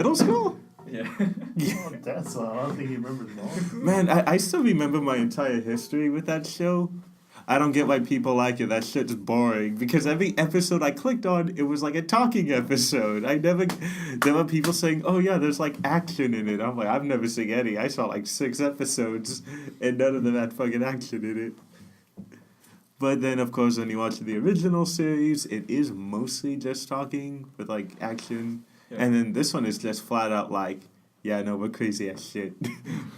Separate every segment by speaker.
Speaker 1: Middle school?
Speaker 2: Yeah.
Speaker 3: Oh, that's why I don't think he remembers them all.
Speaker 1: Man, I still remember my entire history with that show. I don't get why people like it. That shit's boring. Because every episode I clicked on, it was like a talking episode. There were people saying, oh yeah, there's like action in it. I'm like, I've never seen any. I saw like 6 episodes, and none of them had fucking action in it. But then, of course, when you watch the original series, it is mostly just talking with like action.
Speaker 2: Yeah.
Speaker 1: And then this one is just flat out like, yeah, no, we're crazy as shit.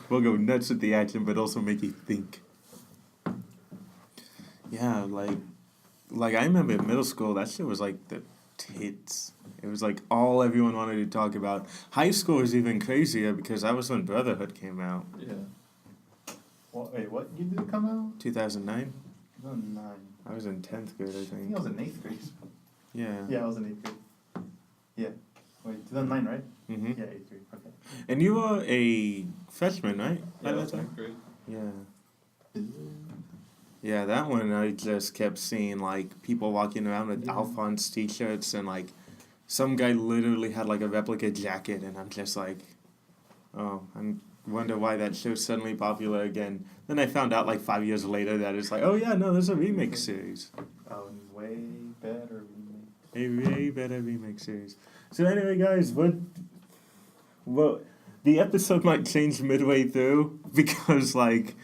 Speaker 1: We'll go nuts with the action, but also make you think. Yeah, like I remember in middle school, that shit was like the tits. It was like all everyone wanted to talk about. High school was even crazier because that was when Brotherhood came out.
Speaker 2: Yeah.
Speaker 3: Wait, what year did it come out?
Speaker 1: 2009?
Speaker 3: 2009.
Speaker 1: I was in 10th grade, I
Speaker 3: I think
Speaker 1: think.
Speaker 3: I was in 8th grade.
Speaker 1: Yeah.
Speaker 3: Yeah, I was in 8th grade. Yeah. Wait, 2009, right?
Speaker 1: Mm-hmm.
Speaker 3: Yeah, 8th grade. Okay.
Speaker 1: And you were a freshman, right?
Speaker 2: Yeah,
Speaker 1: At
Speaker 2: that's
Speaker 1: that time?
Speaker 2: great.
Speaker 1: Yeah. Yeah, that one I just kept seeing like people walking around with
Speaker 3: Yeah.
Speaker 1: Alphonse t-shirts and like some guy literally had like a replica jacket and I'm just like, oh, I wonder why that show's suddenly popular again. Then I found out like 5 years later that it's like, oh yeah, no, there's a remake series.
Speaker 3: Oh, way better remake.
Speaker 1: A way better remake series. So anyway, guys, well, the episode might change midway through because like,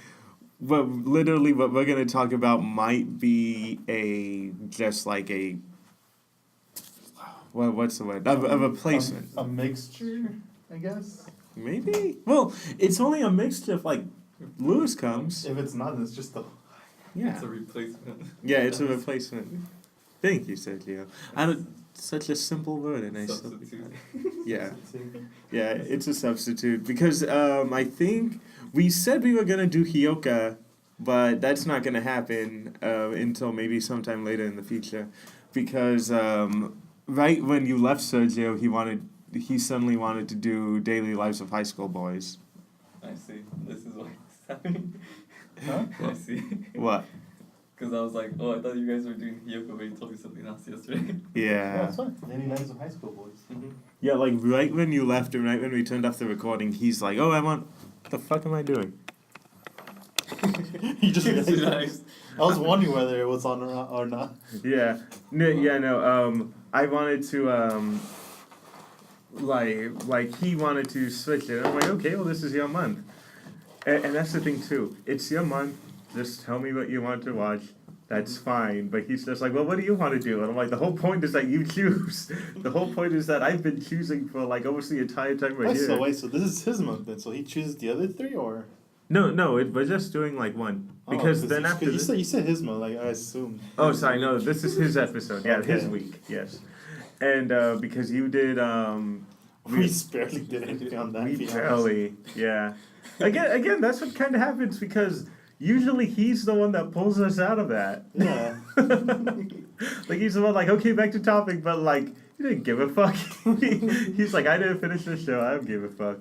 Speaker 1: well, literally what we're gonna talk about might be what's the word? A replacement.
Speaker 3: A mixture, I guess.
Speaker 1: Maybe? Well, it's only a mixture if like Lewis comes.
Speaker 3: If it's not, it's just a.
Speaker 1: Yeah.
Speaker 2: It's a replacement.
Speaker 1: Yeah, it's a replacement. Thank you, Sergio. Such a simple word and I still
Speaker 2: Substitute.
Speaker 1: yeah. Yeah, it's a substitute because I think we said we were gonna do Hyoka, but that's not gonna happen until maybe sometime later in the future, because right when you left Sergio, he suddenly wanted to do Daily Lives of High School Boys.
Speaker 2: I see. This is why it's happening.
Speaker 3: Huh?
Speaker 2: I see.
Speaker 1: What?
Speaker 2: Because I was like, oh, I thought you guys were doing Hyoka, but you told me something else yesterday.
Speaker 3: Yeah,
Speaker 1: Yeah.
Speaker 3: that's fine. Daily Lives of High School Boys.
Speaker 2: Mm-hmm.
Speaker 1: Yeah, like right when you left and right when we turned off the recording, he's like, "Oh, what the fuck am I doing?"
Speaker 3: He just
Speaker 2: It's
Speaker 3: realized. I was wondering whether it was on or not.
Speaker 1: Yeah. No. I wanted to like he wanted to switch it. I'm like, okay, well, this is your month, and that's the thing too. It's your month. Just tell me what you want to watch. That's fine. But he's just like, well, what do you want to do? And I'm like, the whole point is that you choose. The whole point is that I've been choosing for like almost the entire time we're here.
Speaker 3: So this is his month then. So he chooses the other 3 or?
Speaker 1: No, we're just doing like one because then after
Speaker 3: you
Speaker 1: this.
Speaker 3: said his month, like I assumed.
Speaker 1: Oh, sorry, no, this is his episode. Yeah, his
Speaker 3: Okay.
Speaker 1: week. Yes, and because you did
Speaker 3: We barely did anything on that.
Speaker 1: we
Speaker 3: to be honest.
Speaker 1: barely, yeah. Again, that's what kind of happens because usually he's the one that pulls us out of that.
Speaker 3: Yeah.
Speaker 1: Like he's the one like, okay, back to topic, but like he didn't give a fuck. He's like, I didn't finish the show. I don't give a fuck.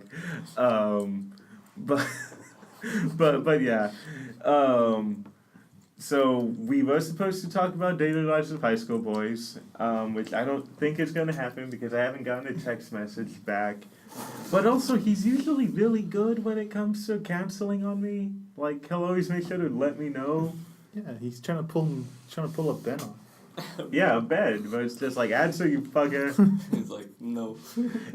Speaker 1: But yeah. So we were supposed to talk about Daily Lives of High School Boys, which I don't think is gonna happen because I haven't gotten a text message back. But also, he's usually really good when it comes to canceling on me. Like he'll always make sure to let me know.
Speaker 3: Yeah, he's trying to pull a Ben off.
Speaker 1: Yeah, a bed, but it's just like answer, you fucker.
Speaker 2: He's like, no.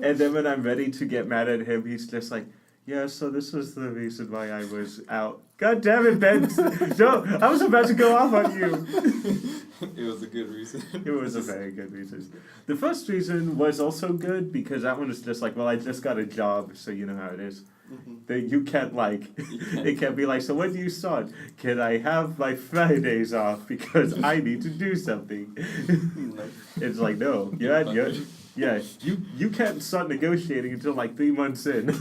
Speaker 1: And then when I'm ready to get mad at him, he's just like, yeah, so this was the reason why I was out. God damn it, Ben! No, I was about to go off on you.
Speaker 2: It was a good reason.
Speaker 1: It was a very good reason. The first reason was also good because that one was just like, well, I just got a job, so you know how it is.
Speaker 2: Mm-hmm.
Speaker 1: That you can't like, it can't be like, so when do you start? Can I have my Fridays off because I need to do something? It's like, no, you can't start negotiating until like 3 months in.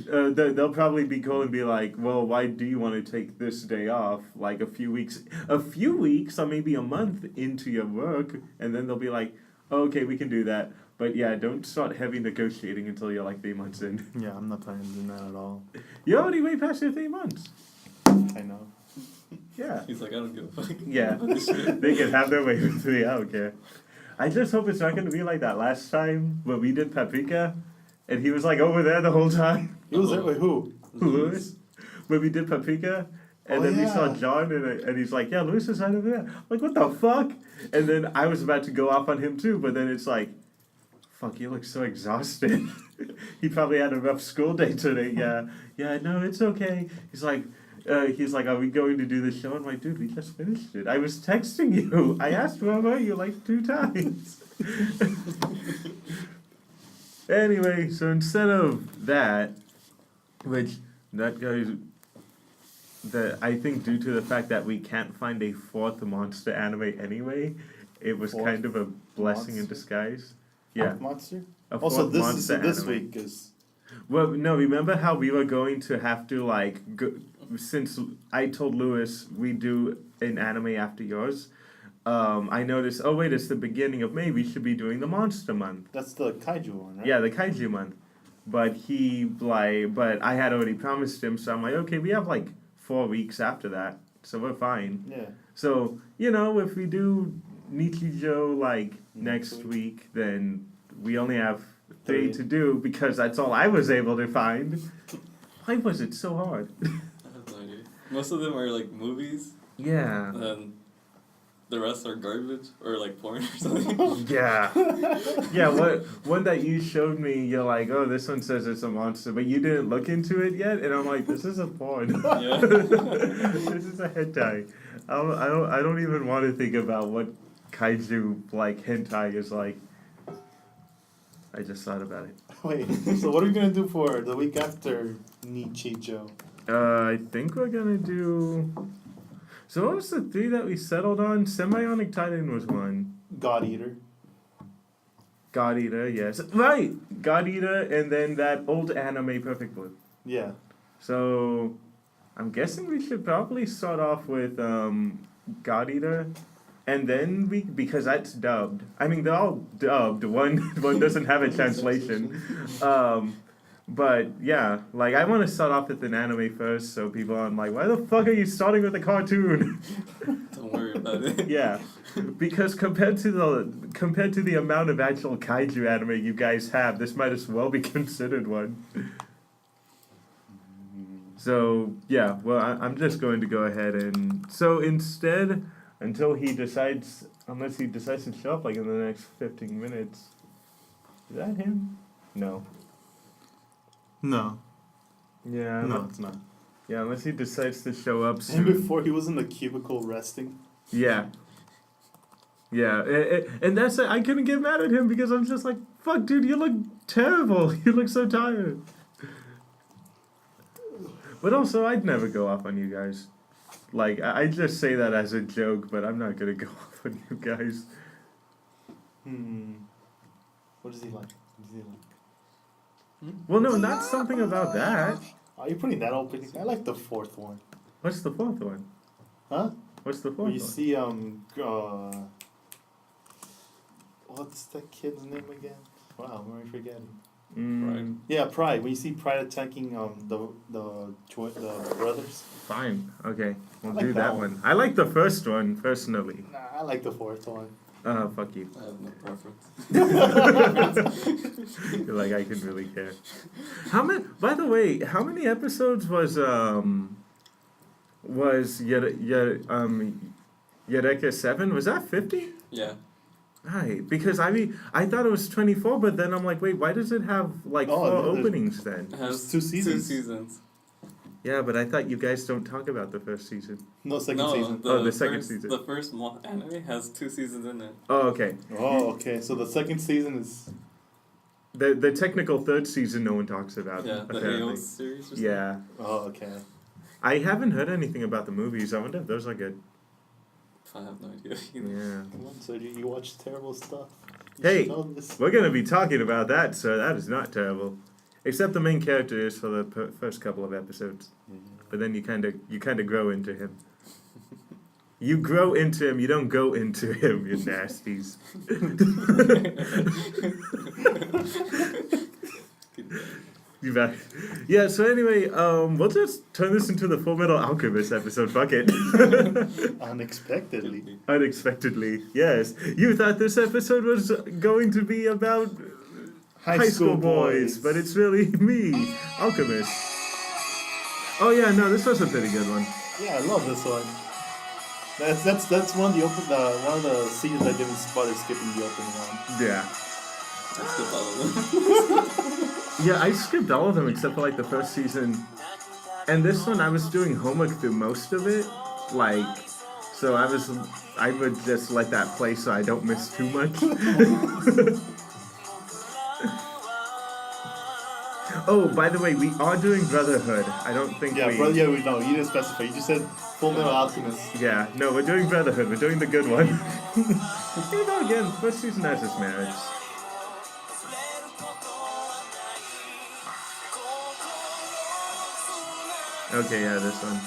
Speaker 1: They'll probably be cool and be like, well, why do you want to take this day off? Like a few weeks or maybe a month into your work, and then they'll be like, oh, okay, we can do that. But yeah, don't start heavy negotiating until you're like 3 months in.
Speaker 3: Yeah, I'm not planning on doing that at all.
Speaker 1: You're already way past your 3 months.
Speaker 3: I know.
Speaker 1: Yeah.
Speaker 2: He's like, I don't give a fuck.
Speaker 1: Yeah. They can have their way with me, I don't care. I just hope it's not gonna be like that last time when we did Paprika, and he was like over there the whole time.
Speaker 3: He was there with who?
Speaker 1: Lewis, when we did Paprika, and
Speaker 3: Oh,
Speaker 1: then we saw
Speaker 3: yeah.
Speaker 1: John, and he's like, yeah, Lewis is right over there. I'm like, what the fuck? And then I was about to go off on him too, but then it's like, fuck, you look so exhausted. He probably had a rough school day today. Yeah, no, it's okay. He's like, are we going to do the show? I'm like, dude, we just finished it. I was texting you. I asked where were you like 2 times. Anyway, so instead of that, which that goes, I think due to the fact that we can't find a 4th monster anime anyway, it was
Speaker 3: Fourth
Speaker 1: kind of a blessing in
Speaker 3: monster?
Speaker 1: disguise. Yeah.
Speaker 3: Monster.
Speaker 1: A
Speaker 3: Also,
Speaker 1: fourth
Speaker 3: this is
Speaker 1: monster
Speaker 3: this
Speaker 1: anime.
Speaker 3: week is
Speaker 1: Well, no, remember how we were going to have to, like, since I told Lewis we do an anime after yours, I noticed, oh, wait, it's the beginning of May, we should be doing the Monster Month.
Speaker 3: that's the kaiju one, right?
Speaker 1: Yeah, the Kaiju Month. But but I had already promised him, so I'm like, okay, we have, like, 4 weeks after that, so we're fine.
Speaker 3: Yeah.
Speaker 1: So, if we do Nichijou, like, next
Speaker 3: Next
Speaker 1: week, then we only have 3
Speaker 3: 3.
Speaker 1: to do, because that's all I was able to find. Why was it so hard?
Speaker 2: I have no idea. Most of them are like movies,
Speaker 1: Yeah.
Speaker 2: and then the rest are garbage or like porn or something.
Speaker 1: Yeah. Yeah, one that you showed me, you're like, oh, this one says it's a monster, but you didn't look into it yet, and I'm like, this is a porn.
Speaker 2: Yeah.
Speaker 1: This is a hentai. I don't even want to think about what kaiju, like, hentai is like. I just thought about it.
Speaker 3: Wait. So what are we gonna do for the week after Nichijou?
Speaker 1: I think we're gonna do... So what was the 3 that we settled on? Semionic Titan was one.
Speaker 3: God Eater.
Speaker 1: God Eater, yes. Right! God Eater, and then that old anime Perfect Blue.
Speaker 3: Yeah.
Speaker 1: So, I'm guessing we should probably start off with God Eater, and then because that's dubbed. I mean, they're all dubbed. One doesn't have a translation. But yeah, like I want to start off with an anime first, so people aren't like, why the fuck are you starting with a cartoon?
Speaker 2: Don't worry about it.
Speaker 1: Yeah, because compared to the amount of actual kaiju anime you guys have, this might as well be considered one. So yeah, well I'm just going to go ahead and so instead, unless he decides to show up like in the next 15 minutes. Is that him? No.
Speaker 3: No.
Speaker 1: Yeah.
Speaker 3: No, it's not.
Speaker 1: Yeah, unless he decides to show up
Speaker 3: And
Speaker 1: soon.
Speaker 3: before he was in the cubicle resting.
Speaker 1: Yeah. Yeah, and that's it. I couldn't get mad at him because I'm just like, fuck, dude, you look terrible. You look so tired. But also, I'd never go off on you guys. Like, I just say that as a joke, but I'm not gonna go off on you guys.
Speaker 3: What is he like? What is he like?
Speaker 1: Well, no, not something about that.
Speaker 3: Are you putting that opening? I like the 4th one.
Speaker 1: What's the 4th one?
Speaker 3: Huh?
Speaker 1: What's the 4th
Speaker 3: Where
Speaker 1: one?
Speaker 3: you see what's that kid's name again? Wow, am I forgetting?
Speaker 1: Mm,
Speaker 3: Yeah, Pride. When you see Pride attacking the brothers.
Speaker 1: fine. Okay, we'll
Speaker 3: I like
Speaker 1: do
Speaker 3: that
Speaker 1: that
Speaker 3: one.
Speaker 1: one. I like the first one personally.
Speaker 3: Nah, I like the 4th one.
Speaker 1: Fuck you.
Speaker 2: I have no preference.
Speaker 1: You're like, I can really care. How many? By the way, how many episodes was Eureka 7? Was that 50?
Speaker 2: Yeah.
Speaker 1: Right, because I thought it was 24, but then I'm like, wait, why does it have like 4
Speaker 3: there's-
Speaker 1: openings then?
Speaker 2: It has
Speaker 3: Two seasons.
Speaker 2: 2 seasons.
Speaker 1: Yeah, but I thought you guys don't talk about the first season.
Speaker 3: No, second
Speaker 2: No,
Speaker 3: season.
Speaker 1: The second season.
Speaker 2: The first anime has 2 seasons in it.
Speaker 1: Oh, okay.
Speaker 3: Oh, okay. So the second season is.
Speaker 1: The technical 3rd season no one talks about.
Speaker 2: Yeah, the
Speaker 1: apparently.
Speaker 2: AO series or something.
Speaker 1: Yeah.
Speaker 3: Oh, okay.
Speaker 1: I haven't heard anything about the movies. I wonder if those are good.
Speaker 2: I have no idea either.
Speaker 1: Yeah.
Speaker 3: Come on, Sergio, you watch terrible stuff. You
Speaker 1: Hey,
Speaker 3: should know this.
Speaker 1: we're gonna be talking about that, so that is not terrible. Except the main character is for the first couple of episodes, but then you kind of grow into him. You grow into him. You don't go into him. You nasties. You back? Yeah. So anyway, we'll just turn this into the Full Metal Alchemist episode. Fuck it.
Speaker 3: Unexpectedly.
Speaker 1: Unexpectedly, yes. You thought this episode was going to be about high school boys, but it's really me, Alchemist. Oh yeah, no, this was a pretty good one.
Speaker 3: Yeah, I love this one. That's one of the one of the scenes I didn't bother skipping the opening on.
Speaker 1: Yeah.
Speaker 2: I skipped all of them.
Speaker 1: Yeah, I skipped all of them except for like the first season. And this one, I was doing homework through most of it. Like, so I would just let that play so I don't miss too much. Oh, by the way, we are doing Brotherhood. I don't think
Speaker 3: Yeah,
Speaker 1: we...
Speaker 3: bro. Yeah, we know. You didn't specify. You just said Full Metal Alchemist.
Speaker 1: Yeah, no, we're doing Brotherhood. We're doing the good one. Here we go again. First season has this marriage. Okay, yeah, this one.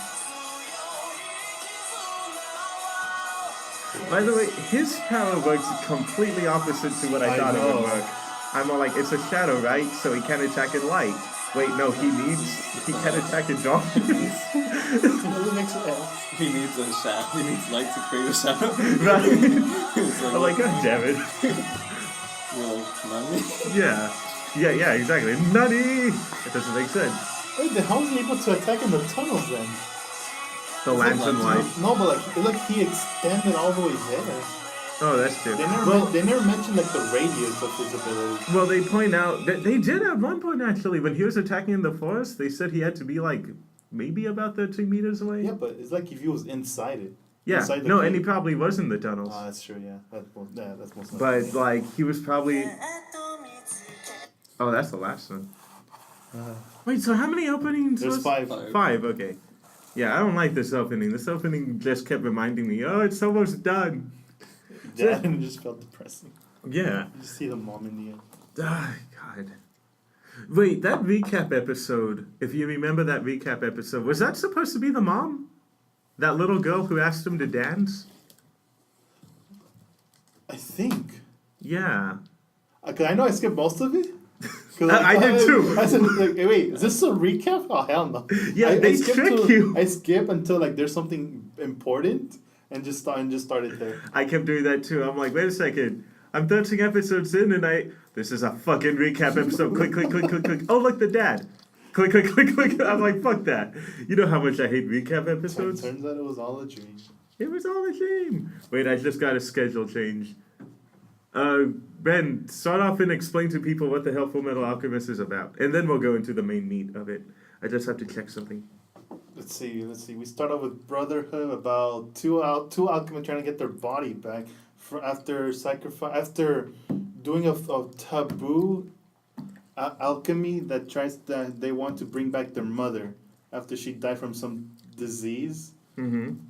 Speaker 1: By the way, his power works completely opposite to what I thought it would
Speaker 3: know.
Speaker 1: work. I'm all like, it's a shadow, right? So he can attack in light. Wait, no, he can attack in darkness.
Speaker 3: It doesn't make sense.
Speaker 2: He needs a shadow. He needs light to create a shadow.
Speaker 1: Right?
Speaker 2: It's
Speaker 1: I'm like, God damn it.
Speaker 2: You're like, Nani?
Speaker 1: Yeah, exactly. Nutty! It doesn't make sense.
Speaker 3: Wait, then how was he able to attack in the tunnels then?
Speaker 1: The lantern light.
Speaker 3: No, but like he extended all the way there.
Speaker 1: Oh, that's true.
Speaker 3: They never mentioned like the radius of his ability.
Speaker 1: Well, they point out that they did at one point actually when he was attacking in the forest. They said he had to be like maybe about 13 meters away.
Speaker 3: Yeah, but it's like if he was inside it.
Speaker 1: Yeah.
Speaker 3: Inside the
Speaker 1: No,
Speaker 3: cave.
Speaker 1: and he probably was in the tunnels.
Speaker 3: Oh, that's true. Yeah, that's most.
Speaker 1: But like he was probably. Oh, that's the last one. Wait, so how many openings?
Speaker 3: There's
Speaker 1: was?
Speaker 3: five.
Speaker 1: Five. Okay. Yeah, I don't like this opening. This opening just kept reminding me, oh, it's almost done.
Speaker 3: Yeah, and it just felt depressing.
Speaker 1: Yeah.
Speaker 3: You see the mom in the end.
Speaker 1: Ah, God. Wait, that recap episode, if you remember that recap episode, was that supposed to be the mom? That little girl who asked him to dance?
Speaker 3: I think.
Speaker 1: Yeah.
Speaker 3: Cause I know I skipped most of it.
Speaker 1: I did too.
Speaker 3: I said, like, wait, is this a recap? Oh, hell no.
Speaker 1: Yeah, they trick you.
Speaker 3: I skip until like there's something important and just started there.
Speaker 1: I kept doing that too. I'm like, wait a second. I'm 13 episodes in and this is a fucking recap episode. Click, click, click, click, click. Oh, look, the dad. Click, click, click, click. I'm like, fuck that. You know how much I hate recap episodes?
Speaker 3: Turns out it was all a dream.
Speaker 1: It was all a dream. Wait, I just got a schedule change. Ben, start off and explain to people what the hell Full Metal Alchemist is about. And then we'll go into the main meat of it. I just have to check something.
Speaker 3: Let's see. We start off with Brotherhood about two alchemists trying to get their body back after doing a taboo alchemy that they want to bring back their mother after she died from some disease.
Speaker 1: Mm-hmm.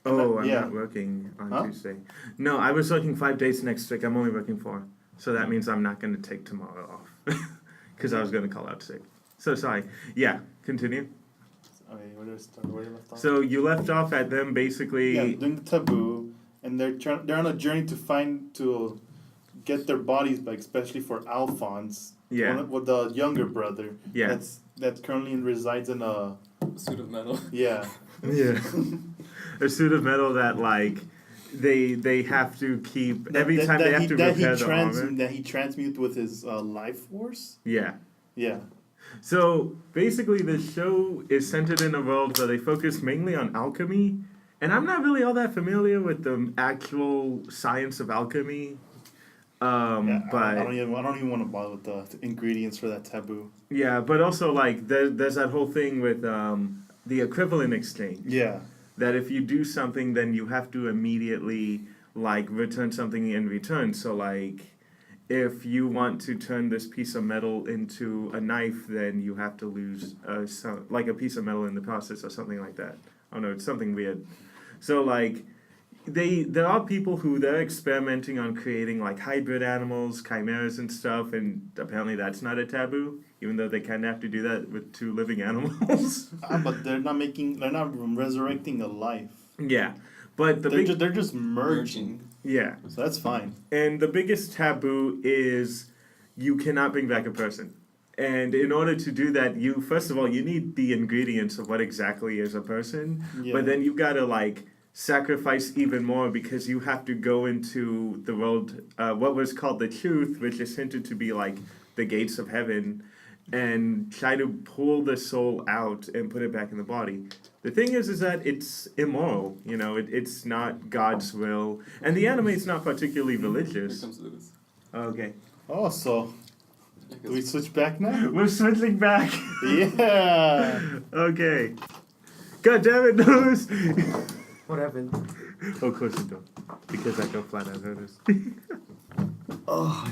Speaker 1: Oh, I'm
Speaker 3: yeah.
Speaker 1: not working on Tuesday. No, I was working 5 days next week. I'm only working 4. So that means I'm not going to take tomorrow off. Because I was going to call out sick. So sorry. Yeah, continue.
Speaker 3: Okay, where did I left off?
Speaker 1: So you left off at them basically...
Speaker 3: Yeah, doing the taboo, and they're on a journey to get their bodies back, especially for Alphonse.
Speaker 1: Yeah.
Speaker 3: With the younger brother.
Speaker 1: Yeah.
Speaker 3: That currently resides in a
Speaker 2: Suit of metal.
Speaker 3: Yeah.
Speaker 1: Yeah. A suit of metal that like they have to keep every time they have to repair the armor.
Speaker 3: That he transmutes with his life force.
Speaker 1: Yeah.
Speaker 3: Yeah.
Speaker 1: So basically, the show is centered in a world where they focus mainly on alchemy, and I'm not really all that familiar with the actual science of alchemy. But
Speaker 3: I don't even want to bother with the ingredients for that taboo.
Speaker 1: Yeah, but also like there's that whole thing with the equivalent exchange.
Speaker 3: Yeah.
Speaker 1: That if you do something, then you have to immediately like return something in return. So like, if you want to turn this piece of metal into a knife, then you have to lose like a piece of metal in the process or something like that. Oh no, it's something weird. So like, there are people who they're experimenting on creating like hybrid animals, chimeras and stuff, and apparently that's not a taboo, even though they kind of have to do that with 2 living animals.
Speaker 3: But they're not resurrecting a life.
Speaker 1: Yeah, but
Speaker 3: they're just merging.
Speaker 1: Yeah.
Speaker 3: So that's fine.
Speaker 1: And the biggest taboo is you cannot bring back a person. And in order to do that, you first of all you need the ingredients of what exactly is a person,
Speaker 3: Yeah.
Speaker 1: but then you gotta like sacrifice even more because you have to go into the world, what was called the truth, which is hinted to be like the gates of heaven, and try to pull the soul out and put it back in the body. The thing is that it's immoral. You know, it's not God's will, and the anime is not particularly
Speaker 2: Here
Speaker 1: religious.
Speaker 2: comes Lewis.
Speaker 1: Okay,
Speaker 3: Oh, so
Speaker 2: Yeah,
Speaker 3: do we switch back now?
Speaker 1: we're switching back.
Speaker 3: Yeah.
Speaker 1: Okay. God damn it, Lewis.
Speaker 4: What happened?
Speaker 1: Oh, of course you don't. Because I go flat out notice.
Speaker 4: Oh,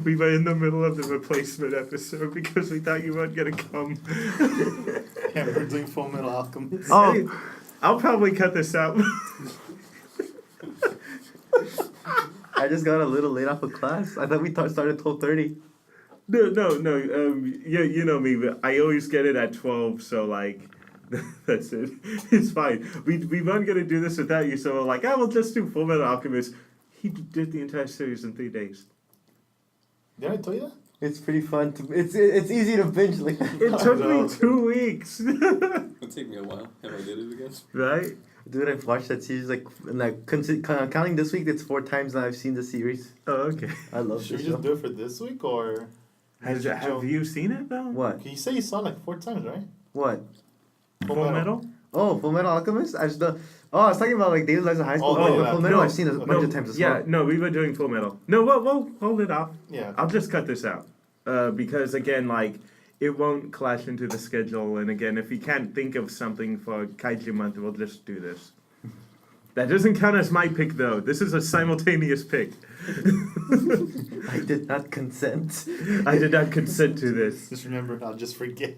Speaker 1: we were in the middle of the replacement episode because we thought you weren't gonna come.
Speaker 3: Yeah, we're doing Full Metal Alchemist.
Speaker 4: Oh.
Speaker 1: Hey, I'll probably cut this out.
Speaker 4: I just got a little late off of class. I thought we started 12:30.
Speaker 1: No. Yeah, you know me. But I always get it at 12, so like, that's it. It's fine. We weren't gonna do this without you, so we're like, we'll just do Full Metal Alchemist. He did the entire series in 3 days.
Speaker 3: Did I tell you that?
Speaker 4: It's pretty fun. It's easy to binge like that.
Speaker 1: It took
Speaker 3: no.
Speaker 1: me 2 weeks.
Speaker 2: It'll take me a while. Have I did it again?
Speaker 1: Right?
Speaker 4: Dude, I've watched that series like counting this week. It's 4 times now I've seen the series.
Speaker 1: Oh, okay.
Speaker 4: I love
Speaker 3: Should
Speaker 4: this
Speaker 3: we
Speaker 4: show.
Speaker 3: just do it for this week or?
Speaker 1: Have you seen it though?
Speaker 4: What?
Speaker 3: You say you saw it like 4 times, right?
Speaker 4: What?
Speaker 1: Full Metal?
Speaker 4: Oh, Full Metal Alchemist. I was talking about like Daily Lives of High School.
Speaker 3: Oh,
Speaker 4: but
Speaker 3: yeah.
Speaker 4: Full Metal
Speaker 3: No,
Speaker 4: I've seen a bunch of times as
Speaker 1: Yeah,
Speaker 4: well.
Speaker 1: no, we were doing Full Metal. No, we'll hold it off.
Speaker 3: Yeah.
Speaker 1: I'll just cut this out. Because again, like, it won't clash into the schedule. And again, if you can't think of something for Kaiju Month, we'll just do this. That doesn't count as my pick, though. This is a simultaneous pick.
Speaker 4: I did not consent.
Speaker 1: I did not consent to this.
Speaker 3: Just remember, I'll just forget.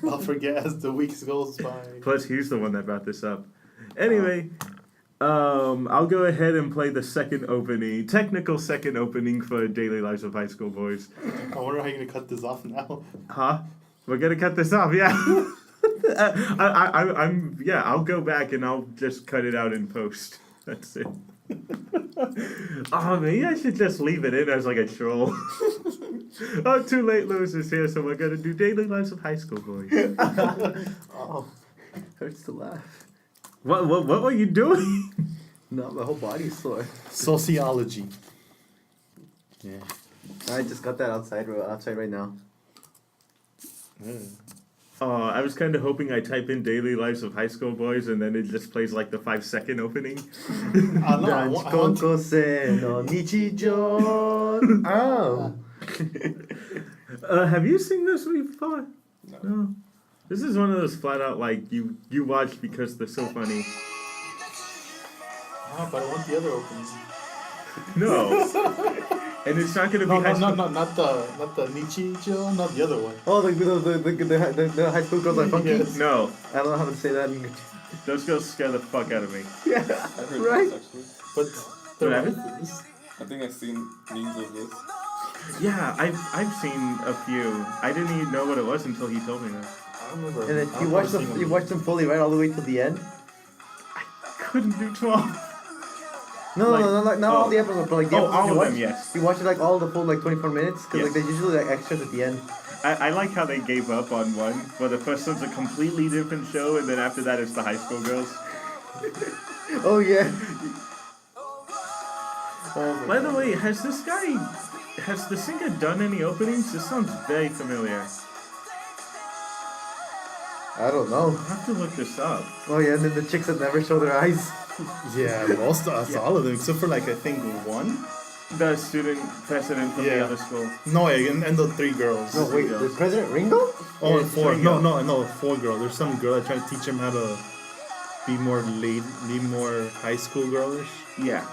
Speaker 3: I'll forget as the weeks goes by.
Speaker 1: Plus, he's the one that brought this up. Anyway, I'll go ahead and play the technical second opening for Daily Lives of High School Boys.
Speaker 3: I wonder how you're gonna cut this off now.
Speaker 1: Huh? We're gonna cut this off, yeah. I'll go back and I'll just cut it out in post. That's it. Oh, maybe I should just leave it in as like a troll. Oh, too late, Lewis is here, so we're gonna do Daily Lives of High School Boys.
Speaker 4: Oh, hurts to laugh.
Speaker 1: What were you doing?
Speaker 4: No, my whole body's sore.
Speaker 3: Sociology.
Speaker 4: Yeah. I just got that outside right now.
Speaker 1: I was kind of hoping I type in Daily Lives of High School Boys and then it just plays like the 5-second opening.
Speaker 4: Danchikokose no nichijo. Oh.
Speaker 1: Have you seen this before?
Speaker 2: No.
Speaker 1: No. This is one of those flat out like you watch because they're so funny.
Speaker 3: Ah, but I want the other opening.
Speaker 1: No. And it's not gonna be
Speaker 3: No,
Speaker 1: high school.
Speaker 3: not the Nichijo, not the other one.
Speaker 4: Oh, the high school girls are funky.
Speaker 3: Yes.
Speaker 1: No.
Speaker 4: I don't know how to say that in English.
Speaker 1: Those girls scare the fuck out of me.
Speaker 4: Yeah.
Speaker 2: I've heard
Speaker 4: Right?
Speaker 2: this actually.
Speaker 3: But
Speaker 1: What
Speaker 3: the
Speaker 1: happened?
Speaker 2: I think I've seen memes of this.
Speaker 1: Yeah, I've seen a few. I didn't even know what it was until he told me that.
Speaker 3: I don't remember.
Speaker 4: And then
Speaker 3: I
Speaker 4: you
Speaker 3: remember
Speaker 4: watched them fully, right, all the way till the end.
Speaker 1: Couldn't do 12.
Speaker 4: No,
Speaker 1: Like-
Speaker 4: not all the episodes, but like the
Speaker 1: Oh,
Speaker 4: episodes
Speaker 1: all
Speaker 4: you
Speaker 1: of
Speaker 4: watch.
Speaker 1: them, yes.
Speaker 4: You watch it like all the full like 24 minutes because like
Speaker 1: Yes.
Speaker 4: there's usually like extras at the end.
Speaker 1: I like how they gave up on one, where the first one's a completely different show, and then after that it's the high school girls.
Speaker 4: Oh yeah.
Speaker 3: Oh,
Speaker 1: By the way, has the singer done any openings? This sounds very familiar.
Speaker 4: I don't know.
Speaker 1: I'll have to look this up.
Speaker 4: Oh yeah, and then the chicks that never show their eyes.
Speaker 3: yeah, all of them except for like I think one.
Speaker 1: The student president from the
Speaker 3: Yeah.
Speaker 1: other school.
Speaker 3: No, and the 3 girls.
Speaker 4: No wait,
Speaker 1: Girls.
Speaker 4: the President Ringo?
Speaker 3: Oh,
Speaker 1: Yeah,
Speaker 3: and 4.
Speaker 1: three
Speaker 3: No,
Speaker 1: girls.
Speaker 3: 4 girls. There's some girl that tried to teach him how to be more high school girlish.
Speaker 1: Yeah.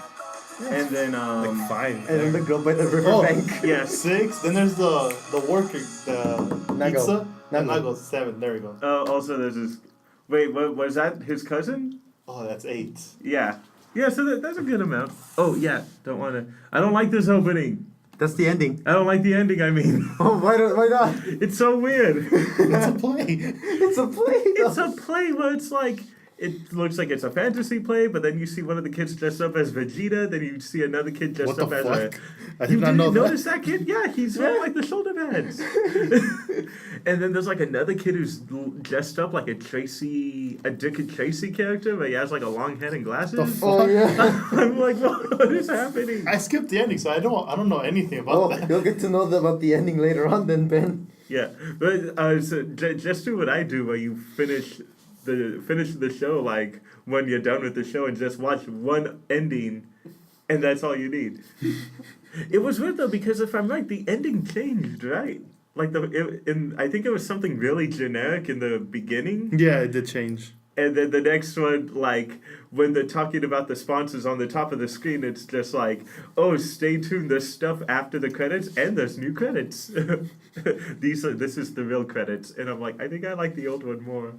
Speaker 1: And then
Speaker 3: Like 5.
Speaker 4: And then the girl by the
Speaker 3: Oh.
Speaker 4: riverbank.
Speaker 1: yes.
Speaker 3: 6. Then there's the worker, the
Speaker 4: Nago.
Speaker 3: pizza.
Speaker 4: Nago.
Speaker 3: Nago 7. There we go.
Speaker 1: Also there's this. Wait, was that his cousin?
Speaker 3: Oh, that's 8.
Speaker 1: Yeah. Yeah. So that's a good amount. Oh yeah. Don't want to. I don't like this opening.
Speaker 4: That's the ending.
Speaker 1: I don't like the ending. I mean,
Speaker 4: Oh why not?
Speaker 1: it's so weird.
Speaker 3: It's a play.
Speaker 4: It's a play.
Speaker 1: It's a play where it's like it looks like it's a fantasy play, but then you see one of the kids dressed up as Vegeta, then you see another kid dressed
Speaker 3: What
Speaker 1: up
Speaker 3: the
Speaker 1: as
Speaker 3: fuck? I
Speaker 1: You
Speaker 3: did not
Speaker 1: didn't
Speaker 3: know
Speaker 1: notice
Speaker 3: that.
Speaker 1: that kid? Yeah, he's wearing like the shoulder pads. And then there's like another kid who's dressed up like a Dick and Tracy character, but he has like a long head and glasses.
Speaker 3: The fuck?
Speaker 4: Oh yeah.
Speaker 1: I'm like, what is happening?
Speaker 3: I skipped the ending, so I don't know anything about
Speaker 4: Oh,
Speaker 3: that.
Speaker 4: you'll get to know about the ending later on, then Ben.
Speaker 1: Yeah, but so just do what I do, where you finish the show like when you're done with the show and just watch one ending, and that's all you need. It was weird though because if I'm right, the ending changed, right? Like I think it was something really generic in the beginning,
Speaker 3: Yeah, it did change.
Speaker 1: and then the next one, like when they're talking about the sponsors on the top of the screen, it's just like, oh, stay tuned. There's stuff after the credits, and there's new credits. This is the real credits, and I'm like, I think I like the old one more.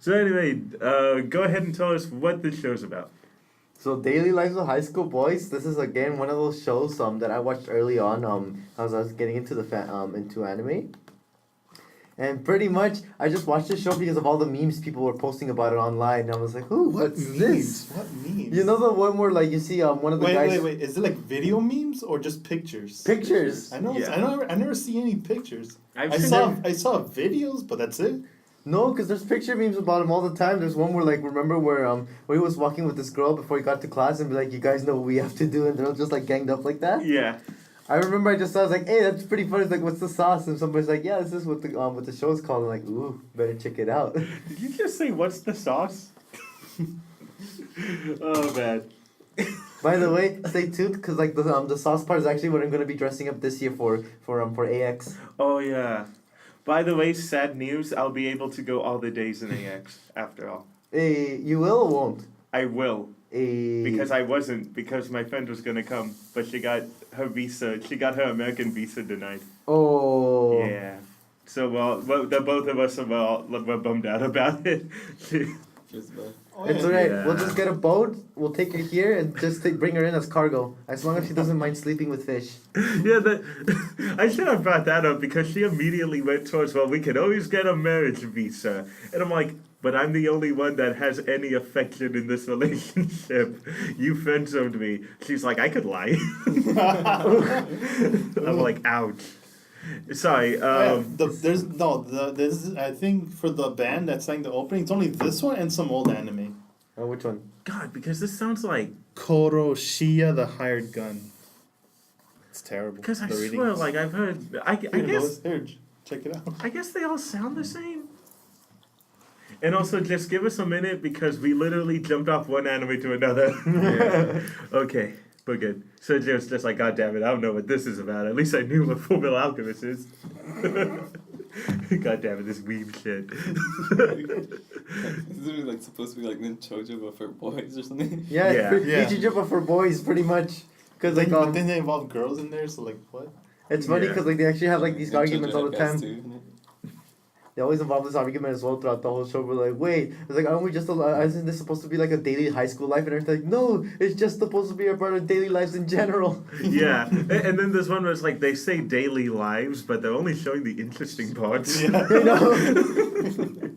Speaker 1: So anyway, go ahead and tell us what this show's about.
Speaker 4: So Daily Lives of High School Boys. This is again one of those shows that I watched early on as I was getting into into anime. And pretty much I just watched this show because of all the memes people were posting about it online. And I was like, ooh, what's this?
Speaker 3: What memes?
Speaker 4: You know the one where like you see one of the
Speaker 3: Wait,
Speaker 4: guys
Speaker 3: wait. Is it like video memes or just pictures?
Speaker 4: pictures.
Speaker 3: I know.
Speaker 1: Yeah.
Speaker 3: I never see any pictures.
Speaker 1: I've
Speaker 3: I
Speaker 1: seen
Speaker 3: saw
Speaker 1: them.
Speaker 3: I saw videos, but that's it.
Speaker 4: No, because there's picture memes about him all the time. There's one where like remember where he was walking with this girl before he got to class and be like, you guys know what we have to do, and they're all just like ganged up like that.
Speaker 1: Yeah.
Speaker 4: I remember I was like, hey, that's pretty funny. It's like, what's the sauce? And somebody's like, yeah, this is what the show's called. I'm like, ooh, better check it out.
Speaker 1: Did you just say what's the sauce? Oh man.
Speaker 4: By the way, stay tuned because like the sauce part is actually what I'm gonna be dressing up this year for AX.
Speaker 1: Oh yeah. By the way, sad news. I'll be able to go all the days in AX after all.
Speaker 4: Hey, you will or won't?
Speaker 1: I will.
Speaker 4: Hey.
Speaker 1: Because I wasn't, because my friend was gonna come, but she got her American visa denied.
Speaker 4: Oh.
Speaker 1: Yeah. So the both of us were bummed out about it.
Speaker 2: Feels bad.
Speaker 3: Oh,
Speaker 4: It's
Speaker 3: yeah.
Speaker 4: alright.
Speaker 1: Yeah.
Speaker 4: We'll just get a boat. We'll take her here and just bring her in as cargo, as long as she doesn't mind sleeping with fish.
Speaker 1: Yeah, I should have brought that up because she immediately went towards, well, we can always get a marriage visa. And I'm like, but I'm the only one that has any affection in this relationship. You friend-zoned me. She's like, I could lie. I'm like, ouch. Sorry.
Speaker 3: There's I think for the band that sang the opening, it's only this one and some old anime.
Speaker 4: Oh, which one?
Speaker 1: God, because this sounds like,
Speaker 3: Koroshiya, the hired gun. It's terrible.
Speaker 1: because I
Speaker 3: the
Speaker 1: swear,
Speaker 3: readings.
Speaker 1: like I've heard, I
Speaker 3: Here,
Speaker 1: guess,
Speaker 3: Lois, here, check it out.
Speaker 1: I guess they all sound the same. And also, just give us a minute because we literally jumped off one anime to another. Okay, we're good. So Joe's just like, God damn it, I don't know what this is about. At least I knew what Full Metal Alchemist is. God damn it, this weeb shit.
Speaker 2: Is it like supposed to be like Ninchojo but for boys or something?
Speaker 4: Yeah,
Speaker 1: Yeah.
Speaker 3: Yeah.
Speaker 4: Ichijuba for boys, pretty much. Because like
Speaker 3: But then they involve girls in there, so like what?
Speaker 4: it's funny
Speaker 1: Yeah.
Speaker 4: because like they actually have like these arguments all the time.
Speaker 2: Too, isn't it?
Speaker 4: They always involve this argument as well throughout the whole show. We're like, wait, it's like, aren't we just isn't this supposed to be like a daily high school life? And everything's like, no, it's just supposed to be a part of daily lives in general.
Speaker 1: Yeah, and then there's one where it's like they say daily lives, but they're only showing the interesting parts.
Speaker 3: Yeah.
Speaker 4: You know?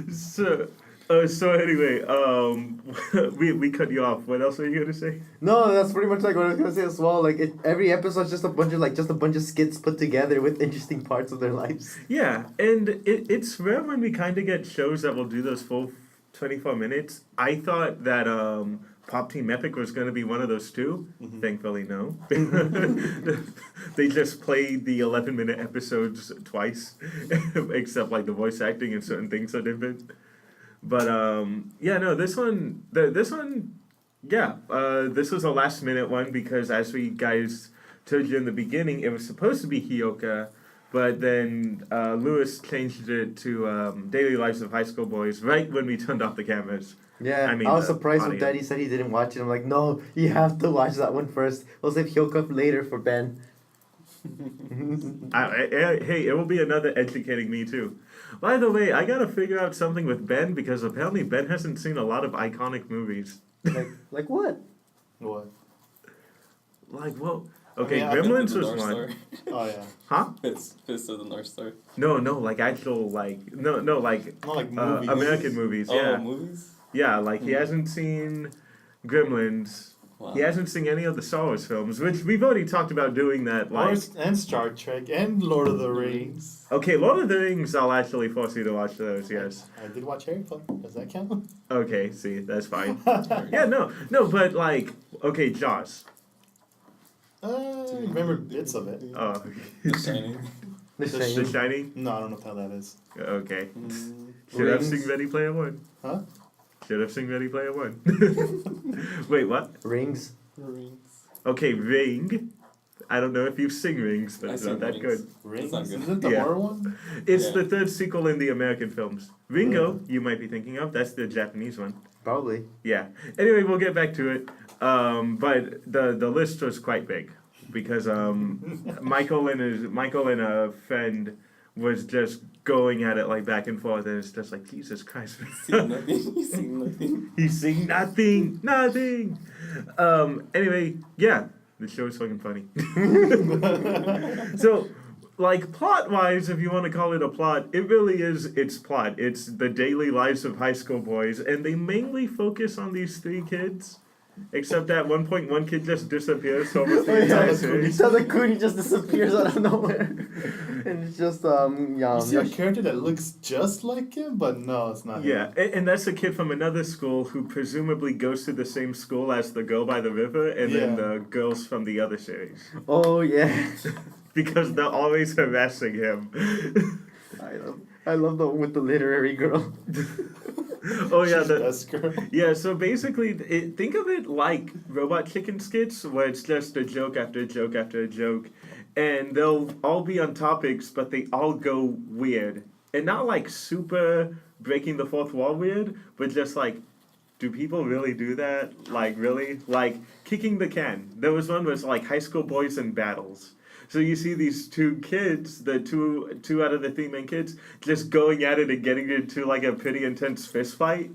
Speaker 1: So anyway, we cut you off. What else are you gonna say?
Speaker 4: No, that's pretty much like what I was gonna say as well. Like every episode's just a bunch of skits put together with interesting parts of their lives.
Speaker 1: Yeah, and it's rare when we kind of get shows that will do those full 24 minutes. I thought that Pop Team Epic was going to be one of those too.
Speaker 3: Mhm.
Speaker 1: Thankfully, no. They just played the 11-minute episodes twice, except like the voice acting and certain things are different. But yeah, no, this one, this was a last minute one because as we guys told you in the beginning, it was supposed to be Hyoka, but then Lewis changed it to Daily Lives of High School Boys right when we turned off the cameras.
Speaker 4: Yeah,
Speaker 1: I mean,
Speaker 4: I was
Speaker 1: the
Speaker 4: surprised when
Speaker 1: audio.
Speaker 4: Daddy said he didn't watch it. I'm like, no, you have to watch that one first. We'll save Hyoka later for Ben.
Speaker 1: Hey, it will be another educating me too. By the way, I gotta figure out something with Ben because apparently Ben hasn't seen a lot of iconic movies.
Speaker 4: like what?
Speaker 3: What?
Speaker 1: Like, well, Okay,
Speaker 3: I mean,
Speaker 1: Gremlins
Speaker 2: The
Speaker 1: was
Speaker 2: North
Speaker 1: one.
Speaker 2: Star.
Speaker 3: Oh yeah.
Speaker 1: Huh?
Speaker 2: Fist of the North Star.
Speaker 1: No, like actual like no like
Speaker 3: Not like movies.
Speaker 1: American movies.
Speaker 2: Oh,
Speaker 1: Yeah,
Speaker 2: movies?
Speaker 1: yeah. Like he
Speaker 2: Hmm.
Speaker 1: hasn't seen Gremlins.
Speaker 2: Wow.
Speaker 1: He hasn't seen any of the Star Wars films, which we've already talked about doing that. Like,
Speaker 3: And Star Trek and Lord of the Rings.
Speaker 1: okay, Lord of the Rings, I'll actually force you to watch those. Yes.
Speaker 3: I did watch Harry Potter. Does that count?
Speaker 1: Okay, see, that's fine. Yeah, no, but like, okay, Jaws.
Speaker 3: Remember bits of it.
Speaker 1: Oh,
Speaker 2: The Shining.
Speaker 4: The
Speaker 3: The
Speaker 1: The
Speaker 4: Shining.
Speaker 1: Shining.
Speaker 3: No, I don't know how that is.
Speaker 1: Okay.
Speaker 2: Mm,
Speaker 1: Should have
Speaker 4: Rings.
Speaker 1: seen Ready Player One.
Speaker 3: Huh?
Speaker 1: Should have seen Ready Player One. Wait, what?
Speaker 4: Rings.
Speaker 2: Rings.
Speaker 1: Okay, Ring. I don't know if you've seen Rings, but
Speaker 2: I
Speaker 1: it's
Speaker 2: seen
Speaker 1: not that
Speaker 2: Rings.
Speaker 1: good.
Speaker 3: Rings?
Speaker 2: not good.
Speaker 3: Isn't the
Speaker 1: Yeah.
Speaker 3: horror one?
Speaker 1: It's
Speaker 2: Yeah.
Speaker 1: the third sequel in the American films. Ringo, you might be thinking of. That's the Japanese one.
Speaker 4: Probably.
Speaker 1: Yeah. Anyway, we'll get back to it. But the list was quite big because Michael and a friend was just going at it like back and forth, and it's just like Jesus Christ.
Speaker 2: Seen nothing. You seen nothing.
Speaker 1: He's seeing nothing. Anyway, yeah, the show is fucking funny. So, like plot-wise, if you want to call it a plot, it really is. It's plot. It's the daily lives of high school boys, and they mainly focus on these three kids. Except at one point, one kid just disappears for almost the
Speaker 4: Oh,
Speaker 1: entire
Speaker 4: yeah.
Speaker 1: series.
Speaker 4: So the cootie just disappears out of nowhere. And it's just,
Speaker 3: You see a
Speaker 4: Yosh-
Speaker 3: character that looks just like him, but no, it's not him.
Speaker 1: Yeah, and that's a kid from another school who presumably goes to the same school as the girl by the river, and then
Speaker 3: Yeah.
Speaker 1: the girls from the other series.
Speaker 4: Oh, yeah.
Speaker 1: Because they're always harassing him.
Speaker 4: I love the one with the literary girl.
Speaker 1: Oh yeah,
Speaker 3: She's
Speaker 1: the
Speaker 3: best girl.
Speaker 1: yeah. So basically, think of it like Robot Chicken skits, where it's just a joke after a joke after a joke, and they'll all be on topics, but they all go weird, and not like super breaking the fourth wall weird, but just like, do people really do that? Like really? Like kicking the can. There was one was like high school boys in battles. So you see these two kids, the two out of the three main kids, just going at it and getting into like a pretty intense fist fight.